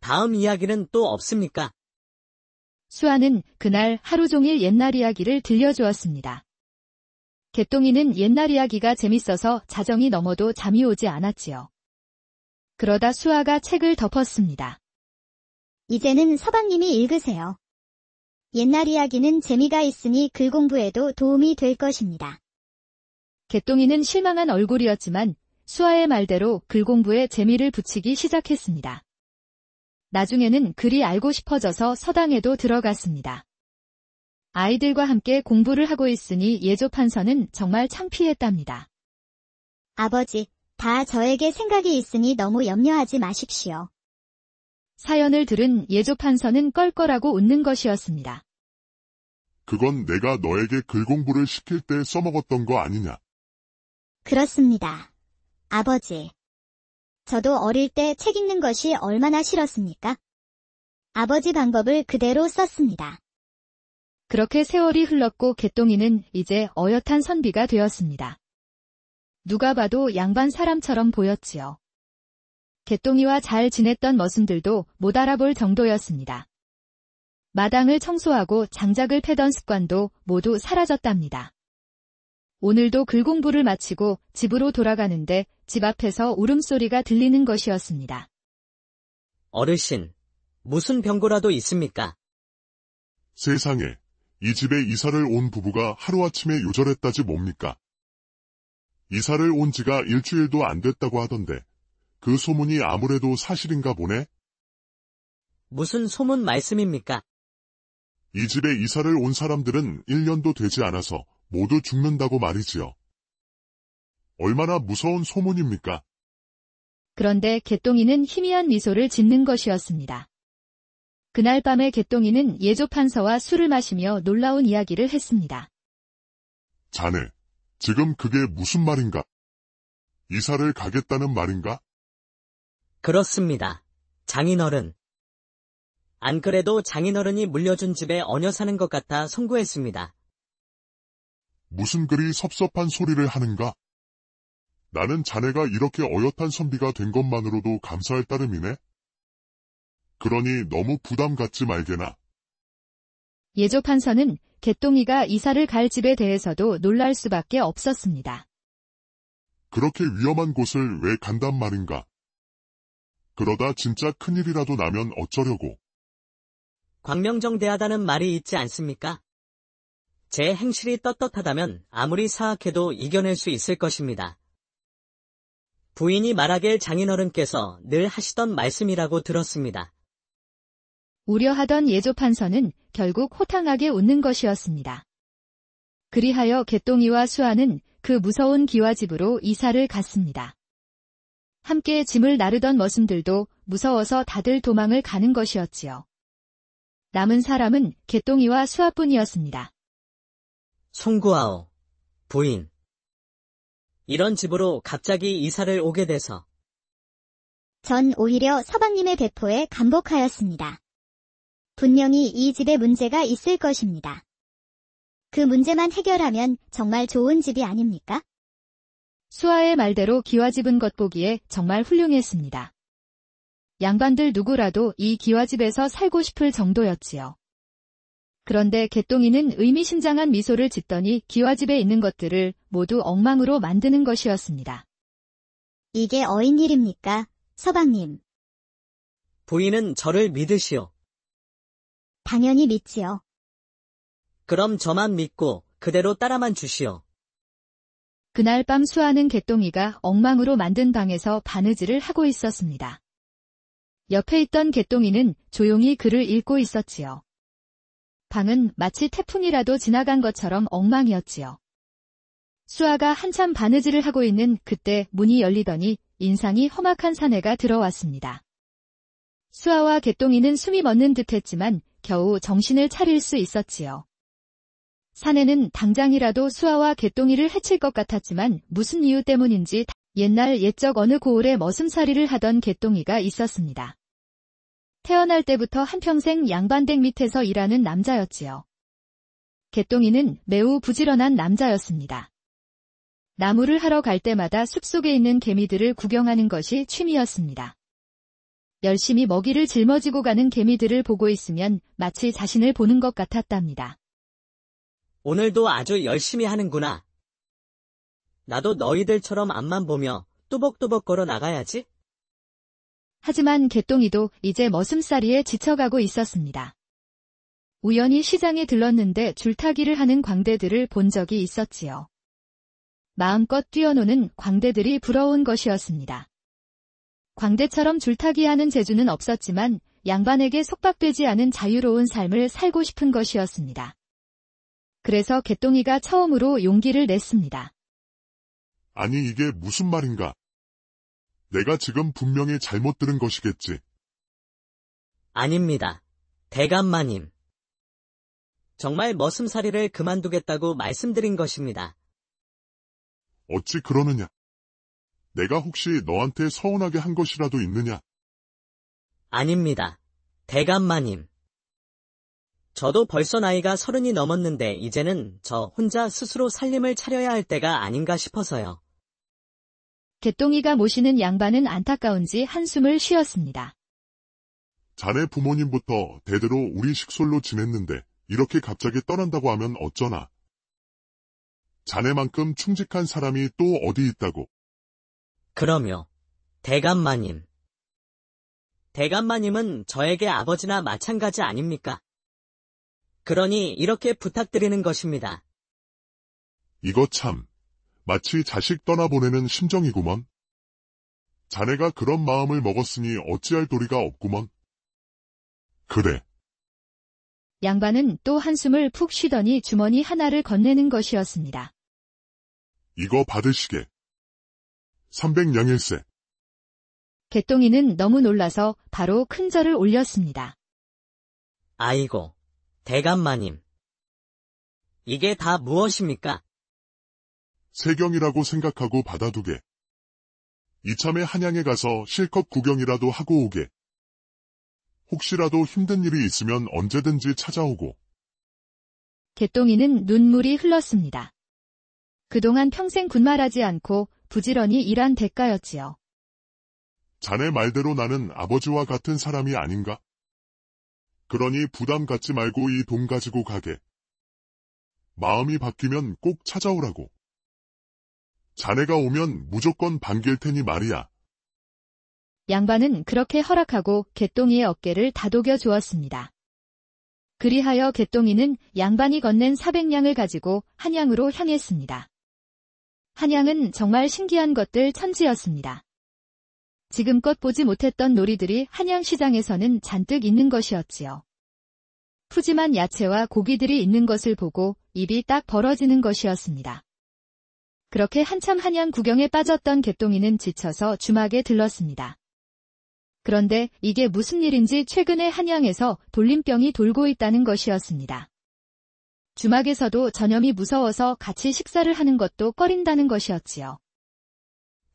다음 이야기는 또 없습니까? 수아는 그날 하루 종일 옛날 이야기를 들려주었습니다. 개똥이는 옛날 이야기가 재밌어서 자정이 넘어도 잠이 오지 않았지요. 그러다 수아가 책을 덮었습니다. 이제는 서방님이 읽으세요. 옛날 이야기는 재미가 있으니 글 공부에도 도움이 될 것입니다. 개똥이는 실망한 얼굴이었지만 수아의 말대로 글 공부에 재미를 붙이기 시작했습니다. 나중에는 글이 알고 싶어져서 서당에도 들어갔습니다. 아이들과 함께 공부를 하고 있으니 예조판서는 정말 창피했답니다. 아버지, 다 저에게 생각이 있으니 너무 염려하지 마십시오. 사연을 들은 예조판서는 껄껄하고 웃는 것이었습니다. 그건 내가 너에게 글 공부를 시킬 때 써먹었던 거 아니냐? 그렇습니다. 아버지. 저도 어릴 때 책 읽는 것이 얼마나 싫었습니까? 아버지 방법을 그대로 썼습니다. 그렇게 세월이 흘렀고 개똥이는 이제 어엿한 선비가 되었습니다. 누가 봐도 양반 사람처럼 보였지요. 개똥이와 잘 지냈던 머슴들도 못 알아볼 정도였습니다. 마당을 청소하고 장작을 패던 습관도 모두 사라졌답니다. 오늘도 글 공부를 마치고 집으로 돌아가는데 집 앞에서 울음소리가 들리는 것이었습니다. 어르신, 무슨 병고라도 있습니까? 세상에, 이 집에 이사를 온 부부가 하루아침에 요절했다지 뭡니까? 이사를 온 지가 일주일도 안 됐다고 하던데, 그 소문이 아무래도 사실인가 보네? 무슨 소문 말씀입니까? 이 집에 이사를 온 사람들은 1년도 되지 않아서 모두 죽는다고 말이지요. 얼마나 무서운 소문입니까? 그런데 개똥이는 희미한 미소를 짓는 것이었습니다. 그날 밤에 개똥이는 예조판서와 술을 마시며 놀라운 이야기를 했습니다. 자네, 지금 그게 무슨 말인가? 이사를 가겠다는 말인가? 그렇습니다. 장인어른. 안 그래도 장인어른이 물려준 집에 얹어 사는 것 같아 송구했습니다. 무슨 그리 섭섭한 소리를 하는가? 나는 자네가 이렇게 어엿한 선비가 된 것만으로도 감사할 따름이네. 그러니 너무 부담 갖지 말게나. 예조판서는 개똥이가 이사를 갈 집에 대해서도 놀랄 수밖에 없었습니다. 그렇게 위험한 곳을 왜 간단 말인가? 그러다 진짜 큰일이라도 나면 어쩌려고. 광명정대하다는 말이 있지 않습니까? 제 행실이 떳떳하다면 아무리 사악해도 이겨낼 수 있을 것입니다. 부인이 말하길 장인어른께서 늘 하시던 말씀이라고 들었습니다. 우려하던 예조판서는 결국 호탕하게 웃는 것이었습니다. 그리하여 개똥이와 수아는 그 무서운 기와집으로 이사를 갔습니다. 함께 짐을 나르던 머슴들도 무서워서 다들 도망을 가는 것이었지요. 남은 사람은 개똥이와 수아뿐이었습니다. 송구하오, 부인. 이런 집으로 갑자기 이사를 오게 돼서. 전 오히려 서방님의 배포에 감복하였습니다. 분명히 이 집에 문제가 있을 것입니다. 그 문제만 해결하면 정말 좋은 집이 아닙니까? 수아의 말대로 기와집은 겉보기에 정말 훌륭했습니다. 양반들 누구라도 이 기와집에서 살고 싶을 정도였지요. 그런데 개똥이는 의미심장한 미소를 짓더니 기와집에 있는 것들을 모두 엉망으로 만드는 것이었습니다. 이게 어인 일입니까, 서방님? 부인은 저를 믿으시오. 당연히 믿지요. 그럼 저만 믿고 그대로 따라만 주시오. 그날 밤 수아는 개똥이가 엉망으로 만든 방에서 바느질을 하고 있었습니다. 옆에 있던 개똥이는 조용히 글을 읽고 있었지요. 방은 마치 태풍이라도 지나간 것처럼 엉망이었지요. 수아가 한참 바느질을 하고 있는 그때 문이 열리더니 인상이 험악한 사내가 들어왔습니다. 수아와 개똥이는 숨이 멎는 듯했지만 겨우 정신을 차릴 수 있었지요. 사내는 당장이라도 수아와 개똥이를 해칠 것 같았지만 무슨 이유 때문인지 옛날 옛적 어느 고을에 머슴살이를 하던 개똥이가 있었습니다. 태어날 때부터 한평생 양반댁 밑에서 일하는 남자였지요. 개똥이는 매우 부지런한 남자였습니다. 나무를 하러 갈 때마다 숲속에 있는 개미들을 구경하는 것이 취미였습니다. 열심히 먹이를 짊어지고 가는 개미들을 보고 있으면 마치 자신을 보는 것 같았답니다. 오늘도 아주 열심히 하는구나. 나도 너희들처럼 앞만 보며 또벅또벅 걸어 나가야지. 하지만 개똥이도 이제 머슴살이에 지쳐가고 있었습니다. 우연히 시장에 들렀는데 줄타기를 하는 광대들을 본 적이 있었지요. 마음껏 뛰어노는 광대들이 부러운 것이었습니다. 광대처럼 줄타기하는 재주는 없었지만 양반에게 속박되지 않은 자유로운 삶을 살고 싶은 것이었습니다. 그래서 개똥이가 처음으로 용기를 냈습니다. 아니 이게 무슨 말인가? 내가 지금 분명히 잘못 들은 것이겠지. 아닙니다. 대감마님. 정말 머슴살이를 그만두겠다고 말씀드린 것입니다. 어찌 그러느냐? 내가 혹시 너한테 서운하게 한 것이라도 있느냐? 아닙니다. 대감마님. 저도 벌써 나이가 30이 넘었는데 이제는 저 혼자 스스로 살림을 차려야 할 때가 아닌가 싶어서요. 개똥이가 모시는 양반은 안타까운지 한숨을 쉬었습니다. 자네 부모님부터 대대로 우리 식솔로 지냈는데 이렇게 갑자기 떠난다고 하면 어쩌나? 자네만큼 충직한 사람이 또 어디 있다고? 그럼요. 대감마님. 대감마님은 저에게 아버지나 마찬가지 아닙니까? 그러니 이렇게 부탁드리는 것입니다. 이거 참, 마치 자식 떠나보내는 심정이구먼. 자네가 그런 마음을 먹었으니 어찌할 도리가 없구먼. 그래. 양반은 또 한숨을 푹 쉬더니 주머니 하나를 건네는 것이었습니다. 이거 받으시게. 300냥일세. 개똥이는 너무 놀라서 바로 큰 절을 올렸습니다. 아이고, 대감마님. 이게 다 무엇입니까? 세경이라고 생각하고 받아두게. 이참에 한양에 가서 실컷 구경이라도 하고 오게. 혹시라도 힘든 일이 있으면 언제든지 찾아오고. 개똥이는 눈물이 흘렀습니다. 그동안 평생 군말하지 않고 부지런히 일한 대가였지요. 자네 말대로 나는 아버지와 같은 사람이 아닌가? 그러니 부담 갖지 말고 이 돈 가지고 가게. 마음이 바뀌면 꼭 찾아오라고. 자네가 오면 무조건 반길 테니 말이야. 양반은 그렇게 허락하고 개똥이의 어깨를 다독여 주었습니다. 그리하여 개똥이는 양반이 건넨 400냥을 가지고 한양으로 향했습니다. 한양은 정말 신기한 것들 천지였습니다. 지금껏 보지 못했던 놀이들이 한양시장에서는 잔뜩 있는 것이었지요. 푸짐한 야채와 고기들이 있는 것을 보고 입이 딱 벌어지는 것이었습니다. 그렇게 한참 한양 구경에 빠졌던 개똥이는 지쳐서 주막에 들렀습니다. 그런데 이게 무슨 일인지 최근에 한양에서 돌림병이 돌고 있다는 것이었습니다. 주막에서도 전염이 무서워서 같이 식사를 하는 것도 꺼린다는 것이었지요.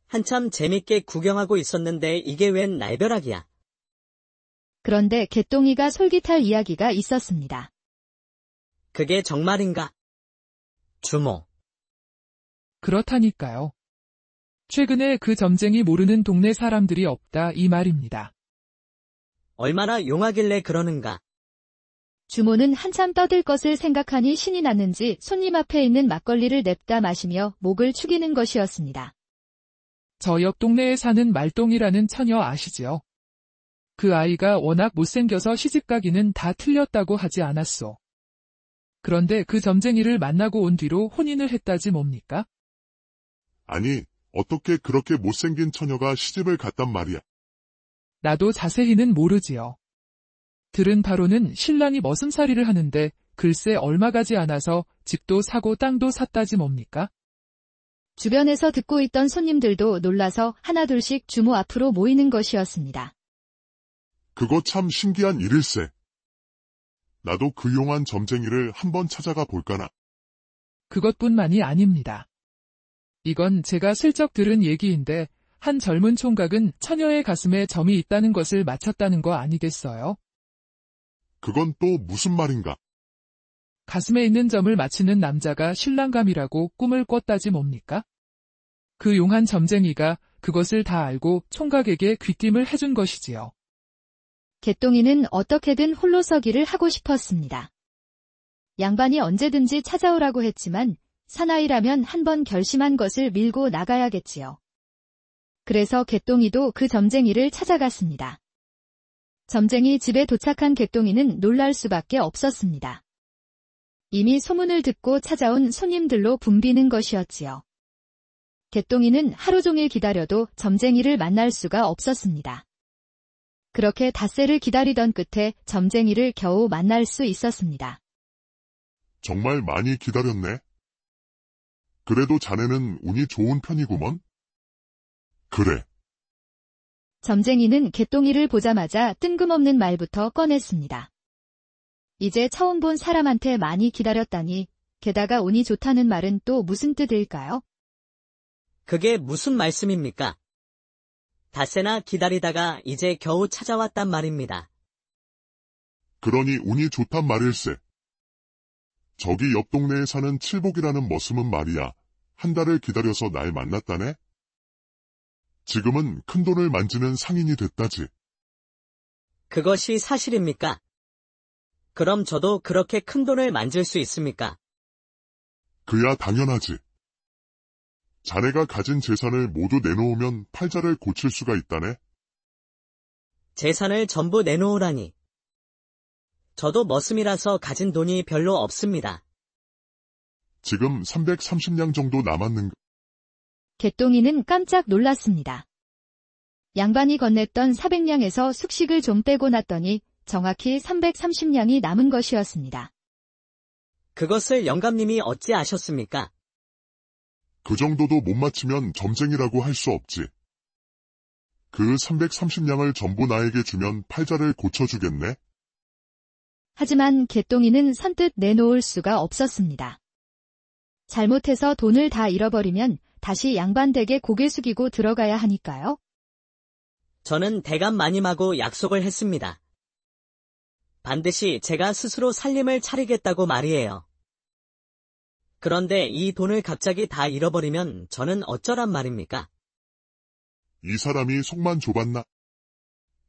한참 재밌게 구경하고 있었는데 이게 웬 날벼락이야. 그런데 개똥이가 솔깃할 이야기가 있었습니다. 그게 정말인가? 주모. 그렇다니까요. 최근에 그 점쟁이 모르는 동네 사람들이 없다 이 말입니다. 얼마나 용하길래 그러는가. 주모는 한참 떠들 것을 생각하니 신이 났는지 손님 앞에 있는 막걸리를 냅다 마시며 목을 축이는 것이었습니다. 저 옆 동네에 사는 말똥이라는 처녀 아시지요? 그 아이가 워낙 못생겨서 시집가기는 다 틀렸다고 하지 않았소. 그런데 그 점쟁이를 만나고 온 뒤로 혼인을 했다지 뭡니까? 아니, 어떻게 그렇게 못생긴 처녀가 시집을 갔단 말이야. 나도 자세히는 모르지요. 들은 바로는 신랑이 머슴살이를 하는데 글쎄 얼마 가지 않아서 집도 사고 땅도 샀다지 뭡니까? 주변에서 듣고 있던 손님들도 놀라서 하나둘씩 주모 앞으로 모이는 것이었습니다. 그거 참 신기한 일일세. 나도 그 용한 점쟁이를 한번 찾아가 볼까나. 그것뿐만이 아닙니다. 이건 제가 슬쩍 들은 얘기인데 한 젊은 총각은 처녀의 가슴에 점이 있다는 것을 맞췄다는 거 아니겠어요? 그건 또 무슨 말인가? 가슴에 있는 점을 맞히는 남자가 신랑감이라고 꿈을 꿨다지 뭡니까? 그 용한 점쟁이가 그것을 다 알고 총각에게 귀띔을 해준 것이지요. 개똥이는 어떻게든 홀로 서기를 하고 싶었습니다. 양반이 언제든지 찾아오라고 했지만 사나이라면 한번 결심한 것을 밀고 나가야겠지요. 그래서 개똥이도 그 점쟁이를 찾아갔습니다. 점쟁이 집에 도착한 개똥이는 놀랄 수밖에 없었습니다. 이미 소문을 듣고 찾아온 손님들로 붐비는 것이었지요. 개똥이는 하루 종일 기다려도 점쟁이를 만날 수가 없었습니다. 그렇게 닷새를 기다리던 끝에 점쟁이를 겨우 만날 수 있었습니다. 정말 많이 기다렸네. 그래도 자네는 운이 좋은 편이구먼. 그래. 점쟁이는 개똥이를 보자마자 뜬금없는 말부터 꺼냈습니다. 이제 처음 본 사람한테 많이 기다렸다니, 게다가 운이 좋다는 말은 또 무슨 뜻일까요? 그게 무슨 말씀입니까? 닷새나 기다리다가 이제 겨우 찾아왔단 말입니다. 그러니 운이 좋단 말일세. 저기 옆 동네에 사는 칠복이라는 머슴은 말이야. 한 달을 기다려서 날 만났다네? 지금은 큰돈을 만지는 상인이 됐다지. 그것이 사실입니까? 그럼 저도 그렇게 큰 돈을 만질 수 있습니까? 그야 당연하지. 자네가 가진 재산을 모두 내놓으면 팔자를 고칠 수가 있다네. 재산을 전부 내놓으라니. 저도 머슴이라서 가진 돈이 별로 없습니다. 지금 330냥 정도 남았는가? 개똥이는 깜짝 놀랐습니다. 양반이 건넸던 400냥에서 숙식을 좀 빼고 났더니 정확히 330냥이 남은 것이었습니다. 그것을 영감님이 어찌 아셨습니까? 그 정도도 못 맞히면 점쟁이라고 할 수 없지. 그 330냥을 전부 나에게 주면 팔자를 고쳐주겠네? 하지만 개똥이는 선뜻 내놓을 수가 없었습니다. 잘못해서 돈을 다 잃어버리면 다시 양반 댁에 고개 숙이고 들어가야 하니까요. 저는 대감 마님하고 약속을 했습니다. 반드시 제가 스스로 살림을 차리겠다고 말이에요. 그런데 이 돈을 갑자기 다 잃어버리면 저는 어쩌란 말입니까? 이 사람이 속만 좁았나?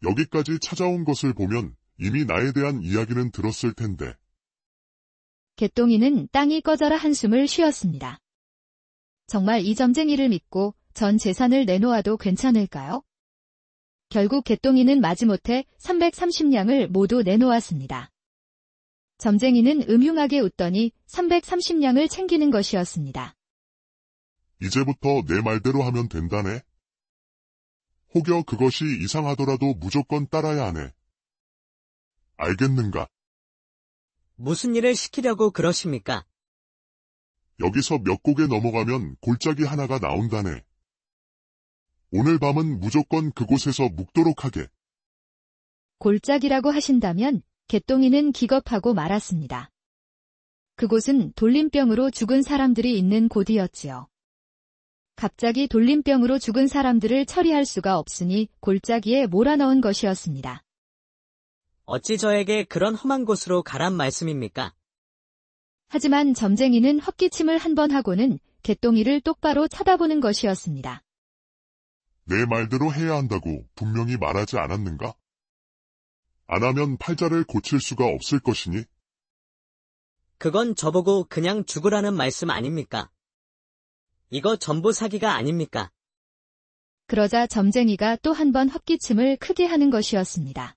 여기까지 찾아온 것을 보면 이미 나에 대한 이야기는 들었을 텐데. 개똥이는 땅이 꺼져라 한숨을 쉬었습니다. 정말 이 점쟁이를 믿고 전 재산을 내놓아도 괜찮을까요? 결국 개똥이는 마지못해 330냥을 모두 내놓았습니다. 점쟁이는 음흉하게 웃더니 330냥을 챙기는 것이었습니다. 이제부터 내 말대로 하면 된다네. 혹여 그것이 이상하더라도 무조건 따라야 하네. 알겠는가? 무슨 일을 시키려고 그러십니까? 여기서 몇 곡에 넘어가면 골짜기 하나가 나온다네. 오늘 밤은 무조건 그곳에서 묵도록 하게. 골짜기라고 하신다면 개똥이는 기겁하고 말았습니다. 그곳은 돌림병으로 죽은 사람들이 있는 곳이었지요. 갑자기 돌림병으로 죽은 사람들을 처리할 수가 없으니 골짜기에 몰아넣은 것이었습니다. 어찌 저에게 그런 험한 곳으로 가란 말씀입니까? 하지만 점쟁이는 헛기침을 한 번 하고는 개똥이를 똑바로 쳐다보는 것이었습니다. 내 말대로 해야 한다고 분명히 말하지 않았는가? 안 하면 팔자를 고칠 수가 없을 것이니? 그건 저보고 그냥 죽으라는 말씀 아닙니까? 이거 전부 사기가 아닙니까? 그러자 점쟁이가 또 한 번 헛기침을 크게 하는 것이었습니다.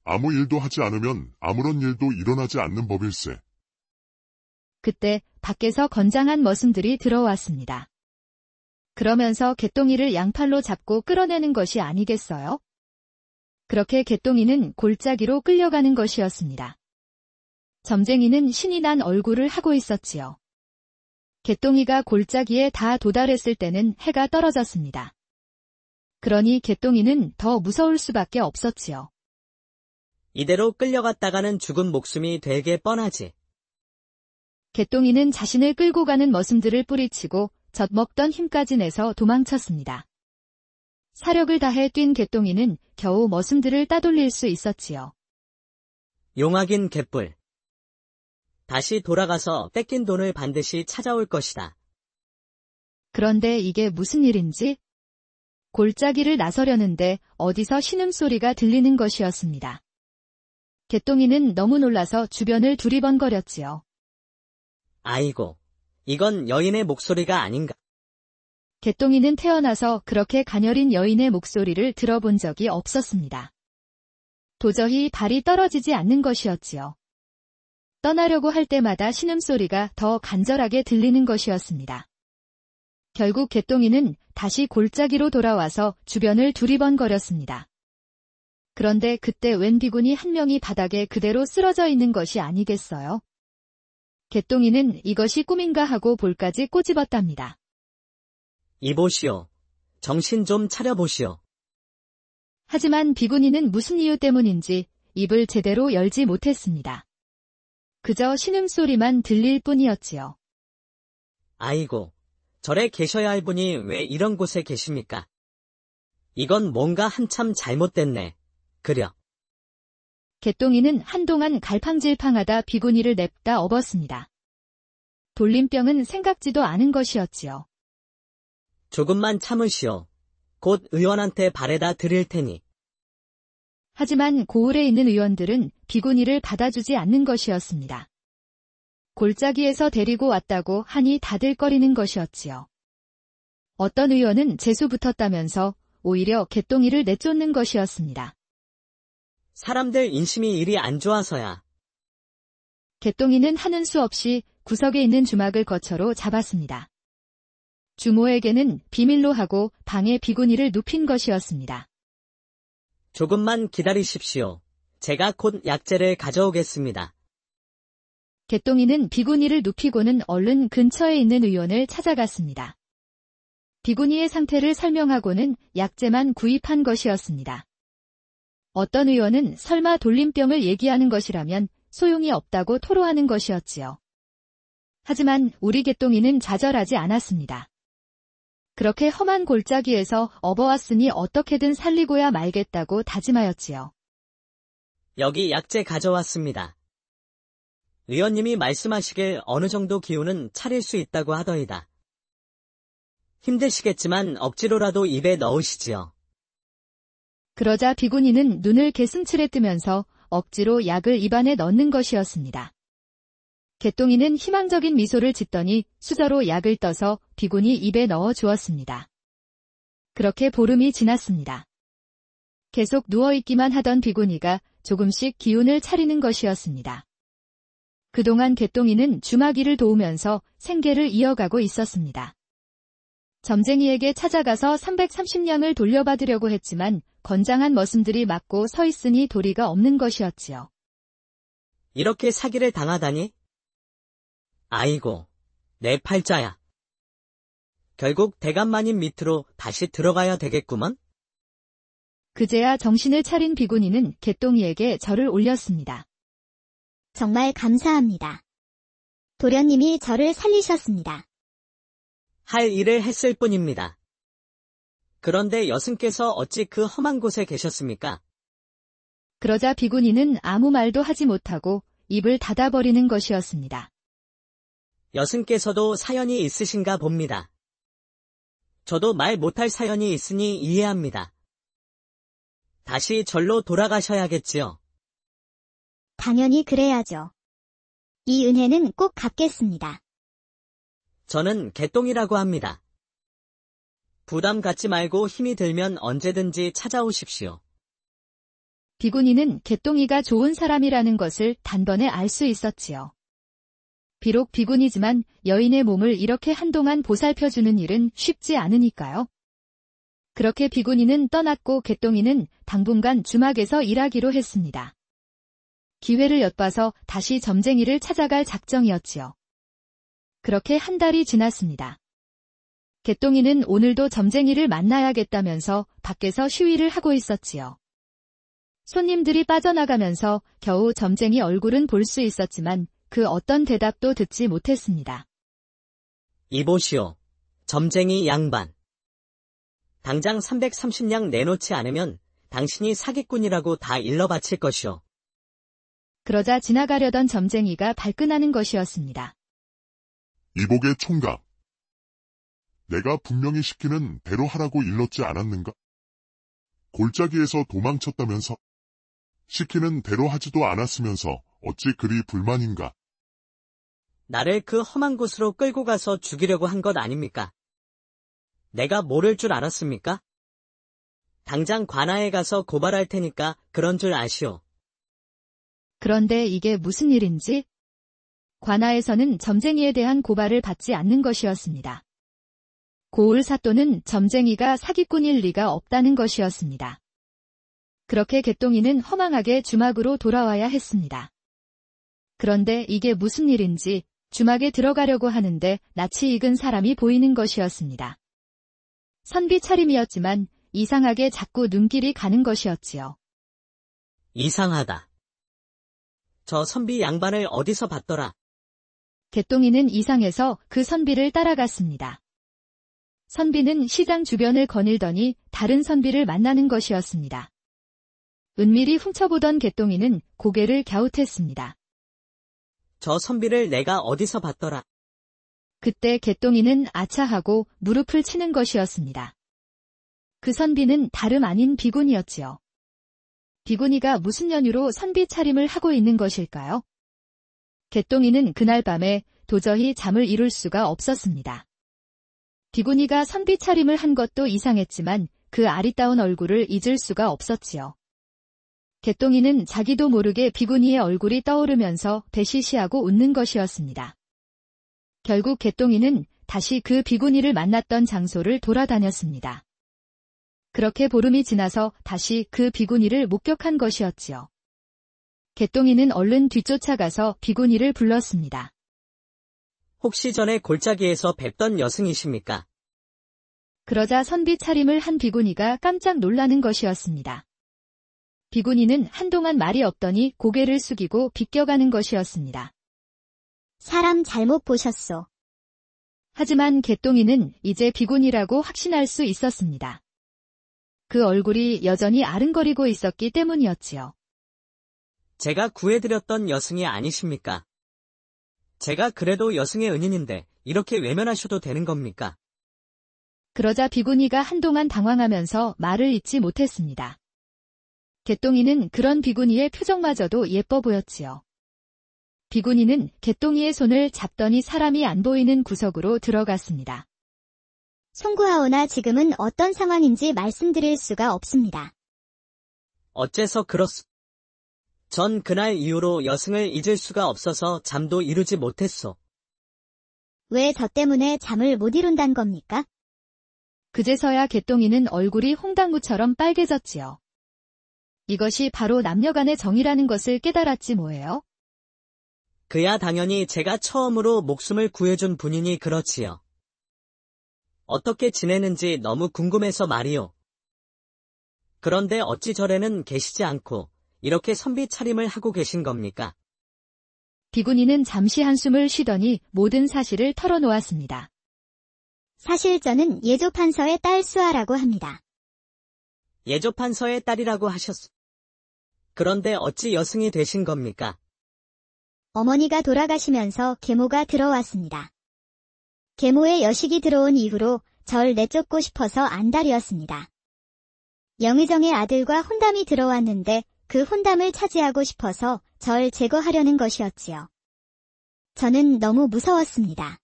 아무 일도 하지 않으면 아무런 일도 일어나지 않는 법일세. 그때 밖에서 건장한 머슴들이 들어왔습니다. 그러면서 개똥이를 양팔로 잡고 끌어내는 것이 아니겠어요? 그렇게 개똥이는 골짜기로 끌려가는 것이었습니다. 점쟁이는 신이 난 얼굴을 하고 있었지요. 개똥이가 골짜기에 다 도달했을 때는 해가 떨어졌습니다. 그러니 개똥이는 더 무서울 수밖에 없었지요. 이대로 끌려갔다가는 죽은 목숨이 되게 뻔하지. 개똥이는 자신을 끌고 가는 머슴들을 뿌리치고 젖먹던 힘까지 내서 도망쳤습니다. 사력을 다해 뛴 개똥이는 겨우 머슴들을 따돌릴 수 있었지요. 용악인 개뿔. 다시 돌아가서 뺏긴 돈을 반드시 찾아올 것이다. 그런데 이게 무슨 일인지? 골짜기를 나서려는데 어디서 신음소리가 들리는 것이었습니다. 개똥이는 너무 놀라서 주변을 두리번거렸지요. 아이고, 이건 여인의 목소리가 아닌가. 개똥이는 태어나서 그렇게 가녀린 여인의 목소리를 들어본 적이 없었습니다. 도저히 발이 떨어지지 않는 것이었지요. 떠나려고 할 때마다 신음소리가 더 간절하게 들리는 것이었습니다. 결국 개똥이는 다시 골짜기로 돌아와서 주변을 두리번거렸습니다. 그런데 그때 웬 비구니 한 명이 바닥에 그대로 쓰러져 있는 것이 아니겠어요? 개똥이는 이것이 꿈인가 하고 볼까지 꼬집었답니다. 이보시오. 정신 좀 차려보시오. 하지만 비구니는 무슨 이유 때문인지 입을 제대로 열지 못했습니다. 그저 신음소리만 들릴 뿐이었지요. 아이고, 절에 계셔야 할 분이 왜 이런 곳에 계십니까? 이건 뭔가 한참 잘못됐네. 그려. 개똥이는 한동안 갈팡질팡하다 비구니를 냅다 업었습니다. 돌림병은 생각지도 않은 것이었지요. 조금만 참으시오. 곧 의원한테 바래다 드릴 테니. 하지만 고을에 있는 의원들은 비구니를 받아주지 않는 것이었습니다. 골짜기에서 데리고 왔다고 하니 다들거리는 것이었지요. 어떤 의원은 재수 붙었다면서 오히려 개똥이를 내쫓는 것이었습니다. 사람들 인심이 이리 안 좋아서야. 개똥이는 하는 수 없이 구석에 있는 주막을 거처로 잡았습니다. 주모에게는 비밀로 하고 방에 비구니를 눕힌 것이었습니다. 조금만 기다리십시오. 제가 곧 약재를 가져오겠습니다. 개똥이는 비구니를 눕히고는 얼른 근처에 있는 의원을 찾아갔습니다. 비구니의 상태를 설명하고는 약재만 구입한 것이었습니다. 어떤 의원은 설마 돌림병을 얘기하는 것이라면 소용이 없다고 토로하는 것이었지요. 하지만 우리 개똥이는 좌절하지 않았습니다. 그렇게 험한 골짜기에서 업어왔으니 어떻게든 살리고야 말겠다고 다짐하였지요. 여기 약재 가져왔습니다. 의원님이 말씀하시길 어느 정도 기운은 차릴 수 있다고 하더이다. 힘드시겠지만 억지로라도 입에 넣으시지요. 그러자 비구니는 눈을 개슴츠레 뜨면서 억지로 약을 입안에 넣는 것이었습니다. 개똥이는 희망적인 미소를 짓더니 수저로 약을 떠서 비구니 입에 넣어 주었습니다. 그렇게 보름이 지났습니다. 계속 누워있기만 하던 비구니가 조금씩 기운을 차리는 것이었습니다. 그동안 개똥이는 주마기를 도우면서 생계를 이어가고 있었습니다. 점쟁이에게 찾아가서 330냥을 돌려받으려고 했지만 건장한 머슴들이 막고 서 있으니 도리가 없는 것이었지요. 이렇게 사기를 당하다니? 아이고, 내 팔자야. 결국 대감마님 밑으로 다시 들어가야 되겠구먼? 그제야 정신을 차린 비구니는 개똥이에게 절을 올렸습니다. 정말 감사합니다. 도련님이 저를 살리셨습니다. 할 일을 했을 뿐입니다. 그런데 여승께서 어찌 그 험한 곳에 계셨습니까? 그러자 비구니는 아무 말도 하지 못하고 입을 닫아버리는 것이었습니다. 여승께서도 사연이 있으신가 봅니다. 저도 말 못할 사연이 있으니 이해합니다. 다시 절로 돌아가셔야겠지요. 당연히 그래야죠. 이 은혜는 꼭 갚겠습니다. 저는 개똥이라고 합니다. 부담 갖지 말고 힘이 들면 언제든지 찾아오십시오. 비구니는 개똥이가 좋은 사람이라는 것을 단번에 알 수 있었지요. 비록 비구니지만 여인의 몸을 이렇게 한동안 보살펴주는 일은 쉽지 않으니까요. 그렇게 비구니는 떠났고 개똥이는 당분간 주막에서 일하기로 했습니다. 기회를 엿봐서 다시 점쟁이를 찾아갈 작정이었지요. 그렇게 한 달이 지났습니다. 개똥이는 오늘도 점쟁이를 만나야겠다면서 밖에서 시위를 하고 있었지요. 손님들이 빠져나가면서 겨우 점쟁이 얼굴은 볼 수 있었지만 그 어떤 대답도 듣지 못했습니다. 이보시오, 점쟁이 양반. 당장 330냥 내놓지 않으면 당신이 사기꾼이라고 다 일러바칠 것이오. 그러자 지나가려던 점쟁이가 발끈하는 것이었습니다. 이복의 총각. 내가 분명히 시키는 대로 하라고 일렀지 않았는가? 골짜기에서 도망쳤다면서? 시키는 대로 하지도 않았으면서 어찌 그리 불만인가? 나를 그 험한 곳으로 끌고 가서 죽이려고 한 것 아닙니까? 내가 모를 줄 알았습니까? 당장 관아에 가서 고발할 테니까 그런 줄 아시오. 그런데 이게 무슨 일인지? 관아에서는 점쟁이에 대한 고발을 받지 않는 것이었습니다. 고을 사또는 점쟁이가 사기꾼일 리가 없다는 것이었습니다. 그렇게 개똥이는 허망하게 주막으로 돌아와야 했습니다. 그런데 이게 무슨 일인지 주막에 들어가려고 하는데 낯이 익은 사람이 보이는 것이었습니다. 선비 차림이었지만 이상하게 자꾸 눈길이 가는 것이었지요. 이상하다. 저 선비 양반을 어디서 봤더라? 개똥이는 이상해서 그 선비를 따라갔습니다. 선비는 시장 주변을 거닐더니 다른 선비를 만나는 것이었습니다. 은밀히 훔쳐보던 개똥이는 고개를 갸웃했습니다. 저 선비를 내가 어디서 봤더라? 그때 개똥이는 아차하고 무릎을 치는 것이었습니다. 그 선비는 다름 아닌 비구니였지요. 비구니가 무슨 연유로 선비 차림을 하고 있는 것일까요? 개똥이는 그날 밤에 도저히 잠을 이룰 수가 없었습니다. 비구니가 선비 차림을 한 것도 이상했지만 그 아리따운 얼굴을 잊을 수가 없었지요. 개똥이는 자기도 모르게 비구니의 얼굴이 떠오르면서 배시시하고 웃는 것이었습니다. 결국 개똥이는 다시 그 비구니를 만났던 장소를 돌아다녔습니다. 그렇게 보름이 지나서 다시 그 비구니를 목격한 것이었지요. 개똥이는 얼른 뒤쫓아가서 비구니를 불렀습니다. 혹시 전에 골짜기에서 뵙던 여승이십니까? 그러자 선비 차림을 한 비구니가 깜짝 놀라는 것이었습니다. 비구니는 한동안 말이 없더니 고개를 숙이고 비껴가는 것이었습니다. 사람 잘못 보셨소. 하지만 개똥이는 이제 비구니라고 확신할 수 있었습니다. 그 얼굴이 여전히 아른거리고 있었기 때문이었지요. 제가 구해드렸던 여승이 아니십니까? 제가 그래도 여승의 은인인데 이렇게 외면하셔도 되는 겁니까? 그러자 비구니가 한동안 당황하면서 말을 잇지 못했습니다. 개똥이는 그런 비구니의 표정마저도 예뻐 보였지요. 비구니는 개똥이의 손을 잡더니 사람이 안 보이는 구석으로 들어갔습니다. 송구하오나 지금은 어떤 상황인지 말씀드릴 수가 없습니다. 어째서 전 그날 이후로 여승을 잊을 수가 없어서 잠도 이루지 못했소. 왜 저 때문에 잠을 못 이룬단 겁니까? 그제서야 개똥이는 얼굴이 홍당무처럼 빨개졌지요. 이것이 바로 남녀간의 정이라는 것을 깨달았지 뭐예요? 그야 당연히 제가 처음으로 목숨을 구해준 분이니 그렇지요. 어떻게 지내는지 너무 궁금해서 말이요. 그런데 어찌 절에는 계시지 않고 이렇게 선비 차림을 하고 계신 겁니까? 비구니는 잠시 한숨을 쉬더니 모든 사실을 털어놓았습니다. 사실 저는 예조판서의 딸 수아라고 합니다. 예조판서의 딸이라고 하셨소. 그런데 어찌 여승이 되신 겁니까? 어머니가 돌아가시면서 계모가 들어왔습니다. 계모의 여식이 들어온 이후로 절 내쫓고 싶어서 안달이었습니다. 영의정의 아들과 혼담이 들어왔는데 그 혼담을 차지하고 싶어서 절 제거하려는 것이었지요. 저는 너무 무서웠습니다.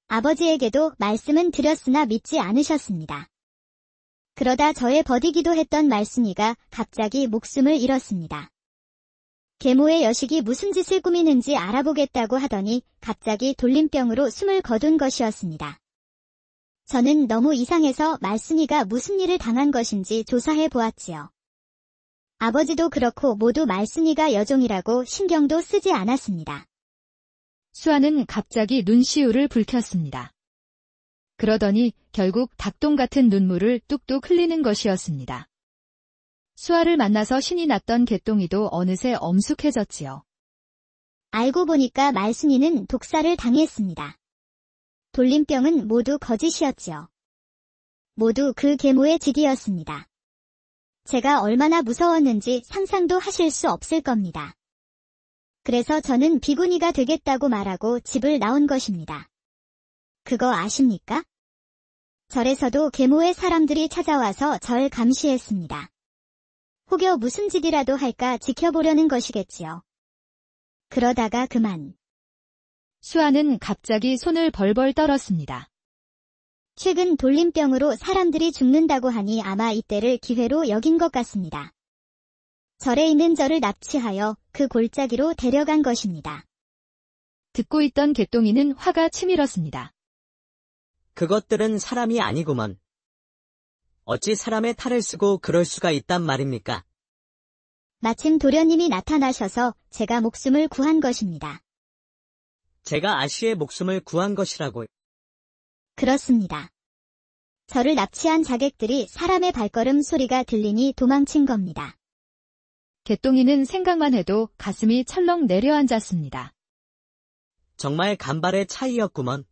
아버지에게도 말씀은 드렸으나 믿지 않으셨습니다. 그러다 저의 버디기도 했던 말순이가 갑자기 목숨을 잃었습니다. 계모의 여식이 무슨 짓을 꾸미는지 알아보겠다고 하더니 갑자기 돌림병으로 숨을 거둔 것이었습니다. 저는 너무 이상해서 말순이가 무슨 일을 당한 것인지 조사해 보았지요. 아버지도 그렇고 모두 말순이가 여종이라고 신경도 쓰지 않았습니다. 수아는 갑자기 눈시울을 붉혔습니다. 그러더니 결국 닭똥 같은 눈물을 뚝뚝 흘리는 것이었습니다. 수아를 만나서 신이 났던 개똥이도 어느새 엄숙해졌지요. 알고 보니까 말순이는 독사를 당했습니다. 돌림병은 모두 거짓이었지요. 모두 그 계모의 짓이었습니다. 제가 얼마나 무서웠는지 상상도 하실 수 없을 겁니다. 그래서 저는 비구니가 되겠다고 말하고 집을 나온 것입니다. 그거 아십니까? 절에서도 계모의 사람들이 찾아와서 절 감시했습니다. 혹여 무슨 짓이라도 할까 지켜보려는 것이겠지요. 그러다가 그만. 수아는 갑자기 손을 벌벌 떨었습니다. 최근 돌림병으로 사람들이 죽는다고 하니 아마 이때를 기회로 여긴 것 같습니다. 절에 있는 저를 납치하여 그 골짜기로 데려간 것입니다. 듣고 있던 개똥이는 화가 치밀었습니다. 그것들은 사람이 아니구먼. 어찌 사람의 탈을 쓰고 그럴 수가 있단 말입니까? 마침 도련님이 나타나셔서 제가 목숨을 구한 것입니다. 제가 아씨의 목숨을 구한 것이라고. 그렇습니다. 저를 납치한 자객들이 사람의 발걸음 소리가 들리니 도망친 겁니다. 개똥이는 생각만 해도 가슴이 철렁 내려앉았습니다. 정말 간발의 차이였구먼.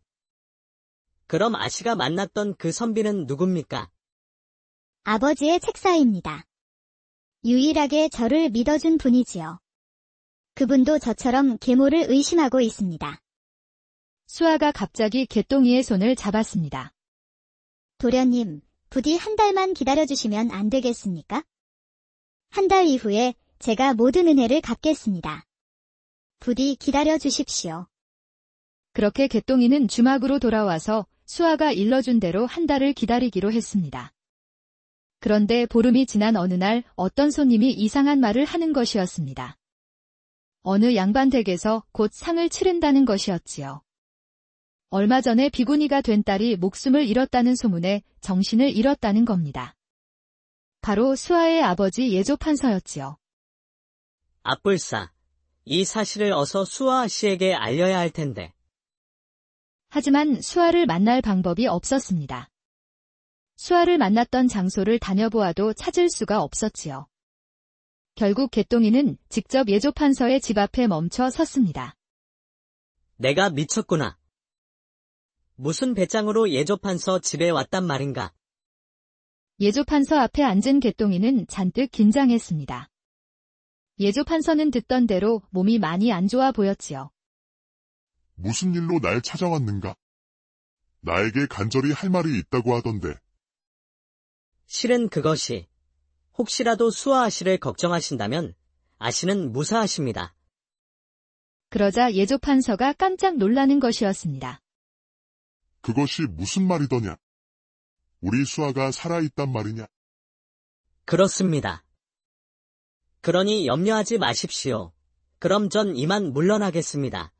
그럼 아씨가 만났던 그 선비는 누굽니까? 아버지의 책사입니다. 유일하게 저를 믿어준 분이지요. 그분도 저처럼 계모를 의심하고 있습니다. 수아가 갑자기 개똥이의 손을 잡았습니다. 도련님, 부디 한 달만 기다려주시면 안 되겠습니까? 한 달 이후에 제가 모든 은혜를 갚겠습니다. 부디 기다려주십시오. 그렇게 개똥이는 주막으로 돌아와서 수아가 일러준 대로 한 달을 기다리기로 했습니다. 그런데 보름이 지난 어느 날 어떤 손님이 이상한 말을 하는 것이었습니다. 어느 양반 댁에서 곧 상을 치른다는 것이었지요. 얼마 전에 비구니가 된 딸이 목숨을 잃었다는 소문에 정신을 잃었다는 겁니다. 바로 수아의 아버지 예조판서였지요. 앞불사, 이 사실을 어서 수아 씨에게 알려야 할 텐데. 하지만 수아를 만날 방법이 없었습니다. 수아를 만났던 장소를 다녀보아도 찾을 수가 없었지요. 결국 개똥이는 직접 예조판서의 집 앞에 멈춰 섰습니다. 내가 미쳤구나. 무슨 배짱으로 예조판서 집에 왔단 말인가? 예조판서 앞에 앉은 개똥이는 잔뜩 긴장했습니다. 예조판서는 듣던 대로 몸이 많이 안 좋아 보였지요. 무슨 일로 날 찾아왔는가? 나에게 간절히 할 말이 있다고 하던데. 실은 그것이 혹시라도 수아 아씨를 걱정하신다면 아씨는 무사하십니다. 그러자 예조판서가 깜짝 놀라는 것이었습니다. 그것이 무슨 말이더냐? 우리 수아가 살아있단 말이냐? 그렇습니다. 그러니 염려하지 마십시오. 그럼 전 이만 물러나겠습니다.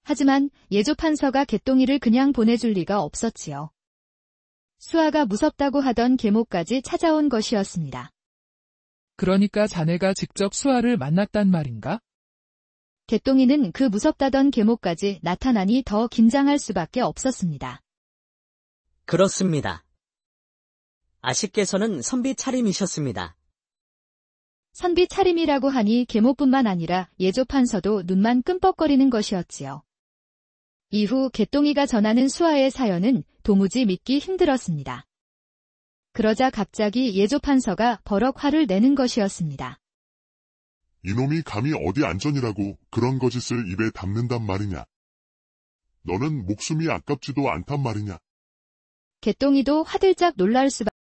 하지만 예조판서가 개똥이를 그냥 보내줄 리가 없었지요. 수아가 무섭다고 하던 계모까지 찾아온 것이었습니다. 그러니까 자네가 직접 수아를 만났단 말인가? 개똥이는 그 무섭다던 계모까지 나타나니 더 긴장할 수밖에 없었습니다. 그렇습니다. 아씨께서는 선비 차림이셨습니다. 선비 차림이라고 하니 계모뿐만 아니라 예조판서도 눈만 끔뻑거리는 것이었지요. 이후 개똥이가 전하는 수아의 사연은 도무지 믿기 힘들었습니다. 그러자 갑자기 예조판서가 버럭 화를 내는 것이었습니다. 이놈이 감히 어디 안전이라고 그런 거짓을 입에 담는단 말이냐. 너는 목숨이 아깝지도 않단 말이냐. 개똥이도 화들짝 놀랄 수밖에